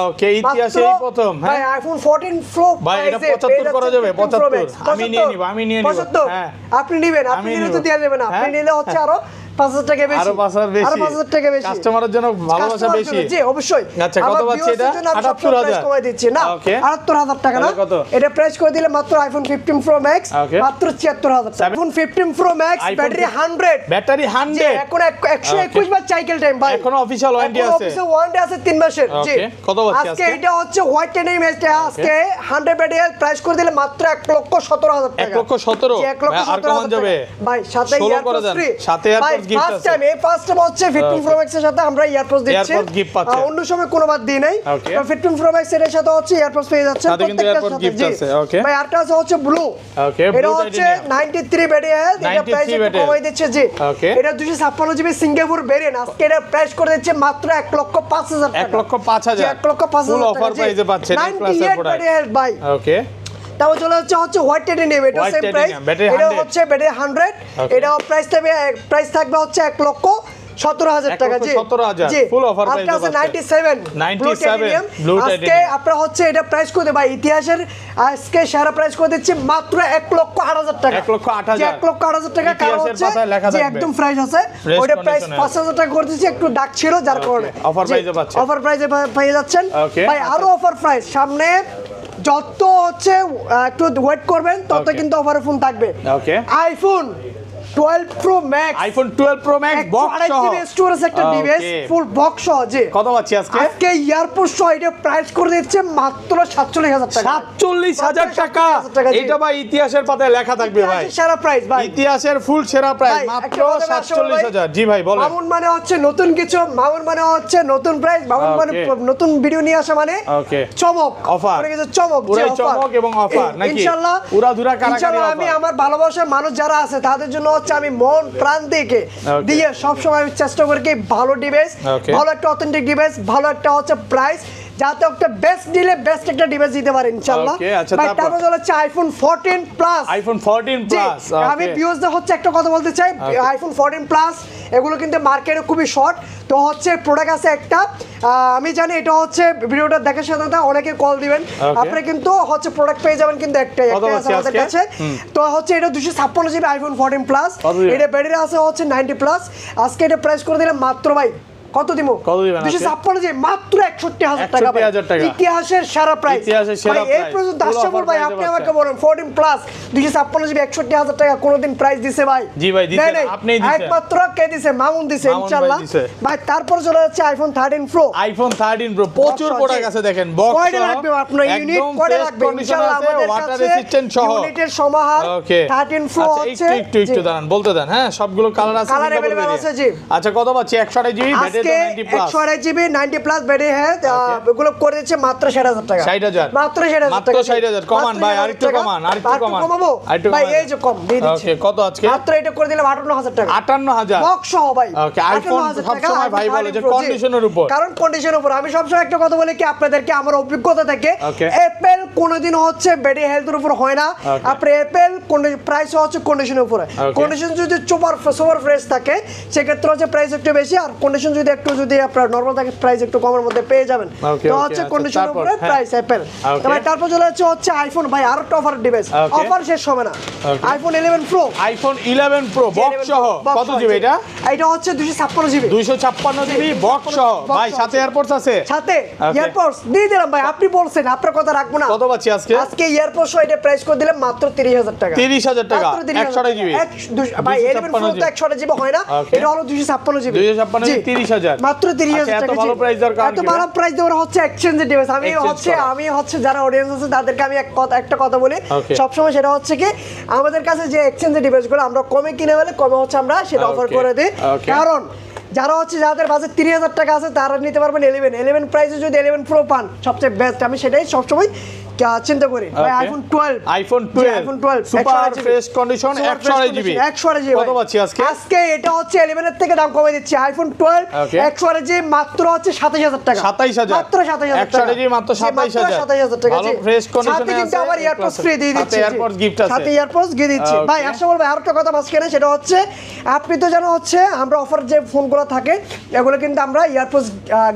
ওকে ইতিহাসে এই প্রথম ভাই আইফোন 14 প্রো ভাই এটা 75 করা যাবে 75 আমি নিয়ে নিব হ্যাঁ আপনি নেবেন আপনি নিলে তো দেয়া যাবে না আপনি নিলে হচ্ছে আরো 5,000 টাকা বেশি, আরো 5,000 বেশি, আরো 5,000 টাকা বেশি কাস্টমারের জন্য ভালোবাসা বেশি। জি অবশ্যই। আচ্ছা কত পাচ্ছি এটা? 78,000 কমাই দিচ্ছি না, 78,000 টাকা না, এটা প্রাইস করে দিলে মাত্র আইফোন 15 প্রো ম্যাক্স মাত্র 76,000 টাকা। IPhone 15 pro max battery 100, battery 100, এখন 121 বার সাইকেল টাইম ভাই, এখন অফিশিয়াল ওয়ারেন্টি আছে, অফিশিয়াল ওয়ারেন্টি আছে 3 মাসের। জি কত পাচ্ছি আজকে? এটা হচ্ছে হোয়াইট টাইটানিয়াম এসটি, আজকে 100 ব্যাটারি প্রাইস করে দিলে মাত্র 1,17,000 টাকা। 1,17,000 আর কমান যাবে ভাই, সাথে ইয়ারপোর্টস ফ্রি, সাথে এয়ারপোর্টস গিফট আছে। ফার্স্ট টাইম হচ্ছে 15 প্রো ম্যাক্স এর সাথে আমরা ইয়ারপোর্টস দিচ্ছি, অন্য সময় কোনো বাদ দিই নাই। 15 প্রো ম্যাক্স এর সাথে হচ্ছে ইয়ারপোর্টস পেয়ে যাচ্ছে প্রত্যেকটার সাথে। জি ওকে ভাই, আরটা হচ্ছে ব্লু, এটা হচ্ছে 93 ব্যাটারি, এটা প্রাইস একটু কমাই দিচ্ছে। জি এটা 256 জিবি সিঙ্গাপুর ভেরিয়েন্ট, আজকে এটা প্রাইস করে দিচ্ছে মাত্র 1,05,000 টাকা। 1,05,000, 1,05,000 ফুল অফার প্রাইসে পাচ্ছেন এই ক্লাসের প্রোডাক্ট ভাই। ওকে তাও চলে হচ্ছে হোয়াইট টাইটানিয়াম, এটা সেম প্রাইস, এটা হচ্ছে ব্যাটারি 100, এটা প্রাইস থাকবে হচ্ছে 1,17,000 টাকা। জি 17,000 ফুল অফার প্রাইসে পাচ্ছেন। 97 ব্লু টাইটানিয়াম, আজকে আপনারা হচ্ছে এটা প্রাইস করে ভাই ইতিহাসের আজকে সেরা প্রাইস করে দিচ্ছি মাত্র 1,08,000 টাকা। 1,08,000, 1,08,000 টাকা, কারণ হচ্ছে যে একদম ফ্রেশ আছে, ওটা প্রাইস 5,000 টাকা করে দিচ্ছি, একটু ডাক ছিল যার কারণে অফার প্রাইসে পাচ্ছেন, অফার প্রাইসে পেয়ে যাচ্ছেন ভাই। আরো অফার প্রাইস সামনে, যত হচ্ছে একটু ওয়েট করবেন তত কিন্তু অফার ফোন থাকবে। IPhone 12 pro max, iPhone 12 pro max box সহ স্টোরেজ একটা ডিভাইস ফুল বক্স সহ। জি কত পাচ্ছি আজকে? আজকে এয়ারপোর্ট সহ এটা প্রাইস করে দিচ্ছে মাত্র 47,000 টাকা। 47,000 টাকা, এটা ভাই ইতিহাসের পাতায় লেখা থাকবে ভাই, সেরা প্রাইস ভাই, ইতিহাসের ফুল সেরা প্রাইস মাত্র 47,000। জি ভাই বলেন। মামুন মানে হচ্ছে নতুন কিছু, মামুন মানে হচ্ছে নতুন প্রাইস, মামুন মানে নতুন ভিডিও নিয়ে আসা মানে চমক অফার, মানে কিছু চমক, পুরো চমক এবং অফার নাকি ইনশাআল্লাহ উড়াধুরা কারাকারি। ইনশাআল্লাহ আমি আমার ভালোবাসার মানুষ যারা আছে তাদের জন্য হচ্ছে আমি মন প্রাণ দিয়ে সব সময় চেষ্টা করি কি ভালো ডিভাইস, ভালো একটা অথেন্টিক ডিভাইস, ভালো একটা হচ্ছে প্রাইস, যাতে একটা বেস্ট ডিলে বেস্ট একটা ডিভাইস দিতে পারে ইনশাআল্লাহ। ভাই তারপর হচ্ছে আইফোন 14 প্লাস, আইফোন 14 প্লাস। আমি ভিউয়ার্সদের হচ্ছে একটা কথা বলতে চাই, আইফোন 14 প্লাস এগুলো কিন্তু মার্কেটে খুবই শর্ট, তো হচ্ছে প্রোডাক্ট আছে একটা, আমি জানি এটা হচ্ছে ভিডিওটা দেখার সাথে সাথে অনেকে কল দিবেন, আপনি কিন্তু হচ্ছে প্রোডাক্ট পেয়ে যাবেন কিন্তু একটাই আছে আমাদের কাছে। তো হচ্ছে এটা 256 জিবি আইফোন 14 প্লাস, এটা ব্যাটারি আছে হচ্ছে 90 প্লাস, আজকে এটা প্রাইস করে দিলাম মাত্র ভাই কত দিমু? 256 জিবি মাত্র 61,000 টাকা। ইতিহাসের সেরা প্রাইস ভাই, এই পর্যন্ত আসছে ভাই। আপনি আমাকে বলেন 14 প্লাস 256 জিবি 61,000 টাকা কোনদিন প্রাইস দিছে ভাই? জি ভাই দিছে, আপনিই দিছেন, একমাত্র কে দিছে? মামুন দিছে ইনশাআল্লাহ ভাই। তারপর চলে যাচ্ছে আইফোন 13 প্রো, আইফোন 13 প্রো প্রচুর প্রোডাক্ট আছে, দেখেন বক্স কয়টা লাগবে আপনার ইউনিট, কয়টা লাগবে ইনশাআল্লাহ আমাদের ওয়াটার রেজিস্ট্যান্ট সহ ইউনিটের সমাহার। 13 প্রো আচ্ছা একটু দাঁড়ান বলতে দেন, হ্যাঁ সবগুলো কালার আছে, কালার अवेलेबल আছে। জি আচ্ছা কত পাচ্ছি? 128 GB battery 90 plus, 128 GB 90 plus battery, হ্যাঁ এগুলো করে দিচ্ছে মাত্র 60,000 টাকা। 60,000 মাত্র 60,000 মাত্র 60,000 কমান ভাই, আরেকটু কমান, আরেকটু কমাবো ভাই, এই যে কম দিয়ে দিচ্ছি। ওকে কত আজকে? মাত্র এটা করে দিলাম 58,000 টাকা। 58,000 বক্স সহ ভাই। ওকে আইফোন সব সময় ভাই বলে যে কন্ডিশনের উপর, কারণ কন্ডিশনের উপর আমি সব সময় একটা কথা বলি কি আপনাদেরকে আমার অভিজ্ঞতা থেকে, অ্যাপল কোনোদিন হচ্ছে ব্যাটারি হেলথের উপর হয় না, আপনি অ্যাপল কোন প্রাইস হচ্ছে কন্ডিশনের উপরে, কন্ডিশন যদি সুপার ফ্রেশ থাকে সেক্ষেত্রে হচ্ছে প্রাইস একটু বেশি, আর কন্ডিশন যদি একটু যদি আপনার নরমাল থাকে প্রাইস একটু কমের মধ্যে পেয়ে যাবেন। তো হচ্ছে কন্ডিশনের উপরে প্রাইস অ্যাপল। ভাই তারপর চলে হচ্ছে আইফোন ভাই আরো একটা অফার ডিভাইস, অফার শেষ হবে না। IPhone 11 pro, iPhone 11 pro box সহ কত জিবি এটা? এটা হচ্ছে 256 জিবি, 256 জিবি বক্স সহ ভাই, সাথে এয়ারপোর্টস আছে, সাথে এয়ারপোর্টস দিয়ে দিলাম ভাই। আপনি বলছেন আপনার কথা রাখবো না। কত পাচ্ছি আজকে? আজকে এয়ারপোর্টস এটা প্রাইস করে দিলাম মাত্র 30,000 টাকা। 30,000 টাকা 128 জিবি ভাই 11 প্রো তো 128 জিবি হয় না, এটা হলো 256 জিবি, 256 জিবি 30,000 মাত্র 30,000 টাকা। এত ভালো প্রাইস দরকার, এত ভালো প্রাইস দেওয়ার হচ্ছে এক্সচেঞ্জের ডিভাইস। আমি হচ্ছে যারা অডিয়েন্স আছে তাদেরকে আমি একটা কথা বলি সবসময়, সেটা হচ্ছে কি আমাদের কাছে যে এক্সচেঞ্জের ডিভাইসগুলো আমরা কমে কিনে ফেলে কমে হচ্ছে আমরা সেটা অফার করে দিই, কারণ যারা হচ্ছে যাদের বাজেট 30,000 টাকা আছে তারা নিতে পারবেন 11 প্রাইসে যদি 11 প্রো পান সবচেয়ে বেস্ট। আমি সেটাই সবসময় চিন্তা করি ভাই। IPhone 12 super fresh condition 128 GB কত পাচ্ছি আজকে? আজকে এটা হচ্ছে 11 এর থেকে দাম কমে দিচ্ছি। আইফোন 12 128 জিবি মাত্র হচ্ছে 27,000 টাকা, 27,000 মাত্র 27,000 টাকা, 128 জিবি মাত্র 27,000 টাকা। ভালো ফ্রেশ কন্ডিশনে আছে, কিন্তু আবার এয়ারপোর্টস ফ্রি দিয়ে দিচ্ছি, এয়ারপোর্টস গিফট আছে, সাথে এয়ারপোর্টস দিয়ে দিচ্ছি ভাই। একশো বলবো আরেকটা কথা মাঝখানে, সেটা হচ্ছে আপনি তো জানো হচ্ছে আমরা অফার যে ফোনগুলো থাকে এগুলো কিন্তু আমরা এয়ারপোর্টস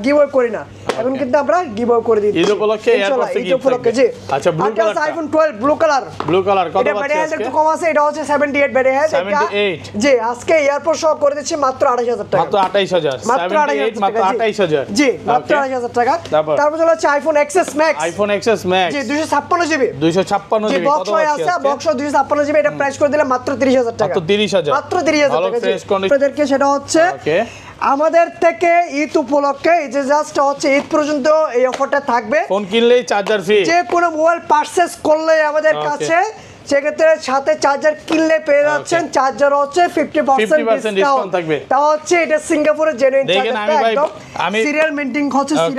গিভঅ্যাওয়ে করি না, এখন কিন্তু আমরা গিভঅ্যাওয়ে করে দিচ্ছি ঈদ উপলক্ষে এয়ারপোর্টস গিফট। জি আচ্ছা, blue আজকে কালারটা। IPhone 12 blue colour. Blue colour কত এটা পাচ্ছি ব্যাটারি হেলথ আজকে? একটু কম আছে, এটা হচ্ছে 78 ব্যাটারি হেলথ। 78 জি, আজকে এয়ারপোর্ট সহ করে দিচ্ছি মাত্র 28000 টাকা। মাত্র 28000 মাত্র 78 মাত্র 28000 জি, মাত্র 28000 টাকা। তারপর চলে হচ্ছে iPhone XS max. IPhone XS max জি, 256 জিবি। 256 জি, জিবি বক্স কত হয়ে পাচ্ছি আছে, আজকে? বক্স 256 জিবি, এটা প্রাইস করে দিলে মাত্র 30000 টাকা। মাত্র 30000 মাত্র 30000 ভালো টাকা। Fresh condition. আপনাদেরকে সেটা হচ্ছে ওকে আমাদের থেকে ঈদ উপলক্ষে এই যে জাস্ট হচ্ছে ঈদ পর্যন্ত এই অফারটা থাকবে। ফোন কিনলেই চার্জার ফ্রি। যে কোনো মোবাইল পারচেজ করলে আমাদের Okay. কাছে সেক্ষেত্রে সাথে চার্জার কিনলে পেয়ে যাচ্ছেন চার্জার হচ্ছে 50% 50% ডিসকাউন্ট থাকবে। তা হচ্ছে এটা সিঙ্গাপুরের জেনুইন দেখেন চার্জারটা আমি ভাই, একদম আমি- সিরিয়াল মেইনটেইন হচ্ছে Okay. সিরিয়াল